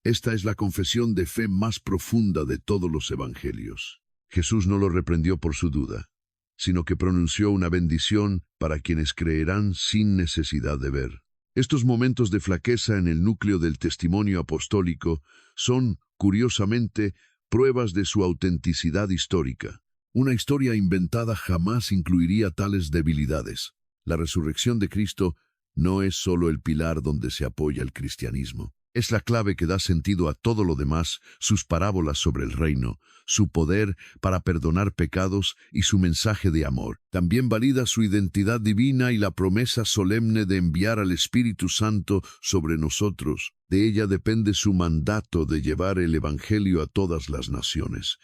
Esta es la confesión de fe más profunda de todos los evangelios. Jesús no lo reprendió por su duda, sino que pronunció una bendición para quienes creerán sin necesidad de ver. Estos momentos de flaqueza en el núcleo del testimonio apostólico son, curiosamente, pruebas de su autenticidad histórica. Una historia inventada jamás incluiría tales debilidades. La resurrección de Cristo no es solo el pilar donde se apoya el cristianismo. Es la clave que da sentido a todo lo demás, sus parábolas sobre el reino, su poder para perdonar pecados y su mensaje de amor. También valida su identidad divina y la promesa solemne de enviar al Espíritu Santo sobre nosotros. De ella depende su mandato de llevar el Evangelio a todas las naciones.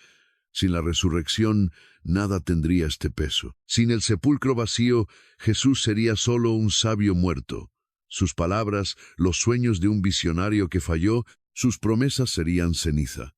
Sin la resurrección, nada tendría este peso. Sin el sepulcro vacío, Jesús sería solo un sabio muerto. Sus palabras, los sueños de un visionario que falló, sus promesas serían ceniza.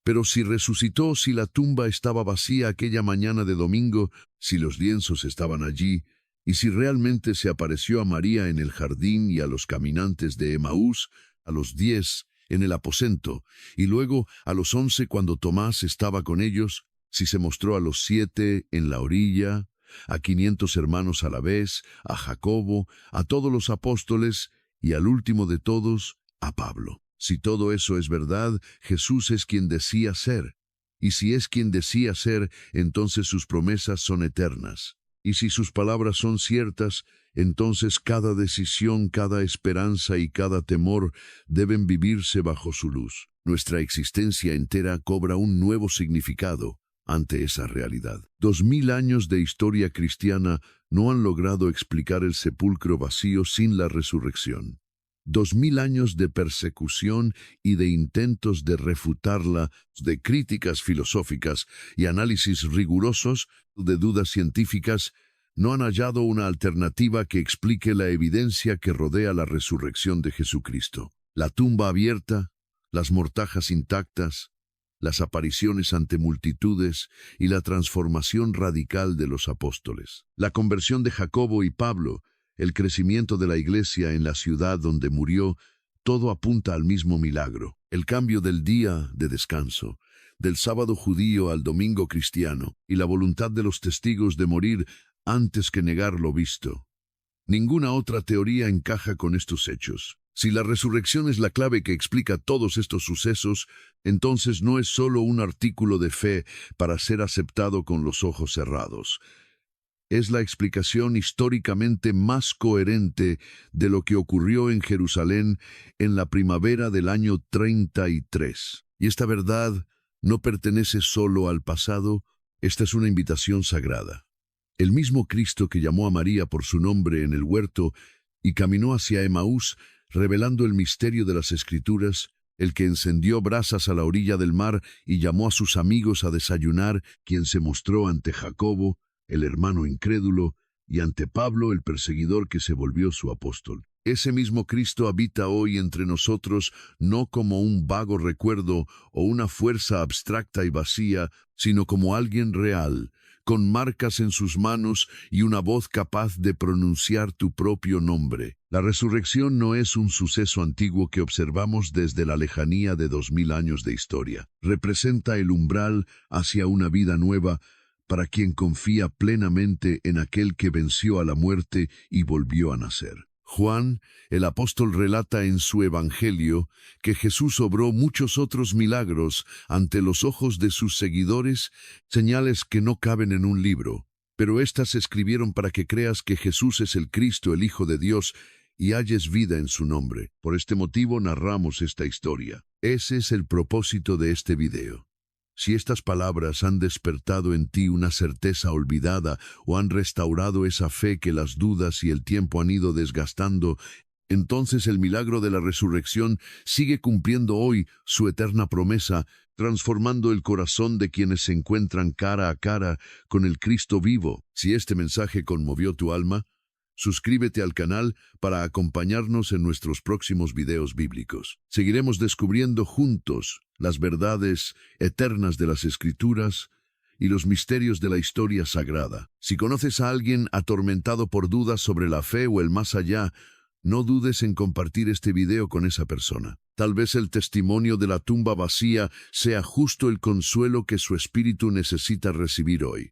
Pero si resucitó, si la tumba estaba vacía aquella mañana de domingo, si los lienzos estaban allí, y si realmente se apareció a María en el jardín y a los caminantes de Emaús, a los 10 en el aposento, y luego a los 11 cuando Tomás estaba con ellos, Si se mostró a los 7 en la orilla, a 500 hermanos a la vez, a Jacobo, a todos los apóstoles y al último de todos, a Pablo. Si todo eso es verdad, Jesús es quien decía ser. Y si es quien decía ser, entonces sus promesas son eternas. Y si sus palabras son ciertas, entonces cada decisión, cada esperanza y cada temor deben vivirse bajo su luz. Nuestra existencia entera cobra un nuevo significado ante esa realidad. 2000 años de historia cristiana no han logrado explicar el sepulcro vacío sin la resurrección. 2000 años de persecución y de intentos de refutarla, de críticas filosóficas y análisis rigurosos de dudas científicas, no han hallado una alternativa que explique la evidencia que rodea la resurrección de Jesucristo. La tumba abierta, las mortajas intactas, las apariciones ante multitudes y la transformación radical de los apóstoles. La conversión de Jacobo y Pablo, el crecimiento de la iglesia en la ciudad donde murió, todo apunta al mismo milagro. El cambio del día de descanso, del sábado judío al domingo cristiano, y la voluntad de los testigos de morir antes que negar lo visto. Ninguna otra teoría encaja con estos hechos. Si la resurrección es la clave que explica todos estos sucesos, entonces no es solo un artículo de fe para ser aceptado con los ojos cerrados. Es la explicación históricamente más coherente de lo que ocurrió en Jerusalén en la primavera del año 33. Y esta verdad no pertenece solo al pasado, esta es una invitación sagrada. El mismo Cristo que llamó a María por su nombre en el huerto y caminó hacia Emaús, revelando el misterio de las Escrituras, el que encendió brasas a la orilla del mar y llamó a sus amigos a desayunar, quien se mostró ante Jacobo, el hermano incrédulo, y ante Pablo, el perseguidor que se volvió su apóstol. Ese mismo Cristo habita hoy entre nosotros no como un vago recuerdo o una fuerza abstracta y vacía, sino como alguien real, con marcas en sus manos y una voz capaz de pronunciar tu propio nombre. La resurrección no es un suceso antiguo que observamos desde la lejanía de 2000 años de historia. Representa el umbral hacia una vida nueva para quien confía plenamente en aquel que venció a la muerte y volvió a nacer. Juan, el apóstol, relata en su Evangelio que Jesús obró muchos otros milagros ante los ojos de sus seguidores, señales que no caben en un libro, pero éstas se escribieron para que creas que Jesús es el Cristo, el Hijo de Dios, y halles vida en su nombre. Por este motivo narramos esta historia. Ese es el propósito de este video. Si estas palabras han despertado en ti una certeza olvidada o han restaurado esa fe que las dudas y el tiempo han ido desgastando, entonces el milagro de la resurrección sigue cumpliendo hoy su eterna promesa, transformando el corazón de quienes se encuentran cara a cara con el Cristo vivo. Si este mensaje conmovió tu alma, suscríbete al canal para acompañarnos en nuestros próximos videos bíblicos. Seguiremos descubriendo juntos las verdades eternas de las Escrituras y los misterios de la historia sagrada. Si conoces a alguien atormentado por dudas sobre la fe o el más allá, no dudes en compartir este video con esa persona. Tal vez el testimonio de la tumba vacía sea justo el consuelo que su espíritu necesita recibir hoy.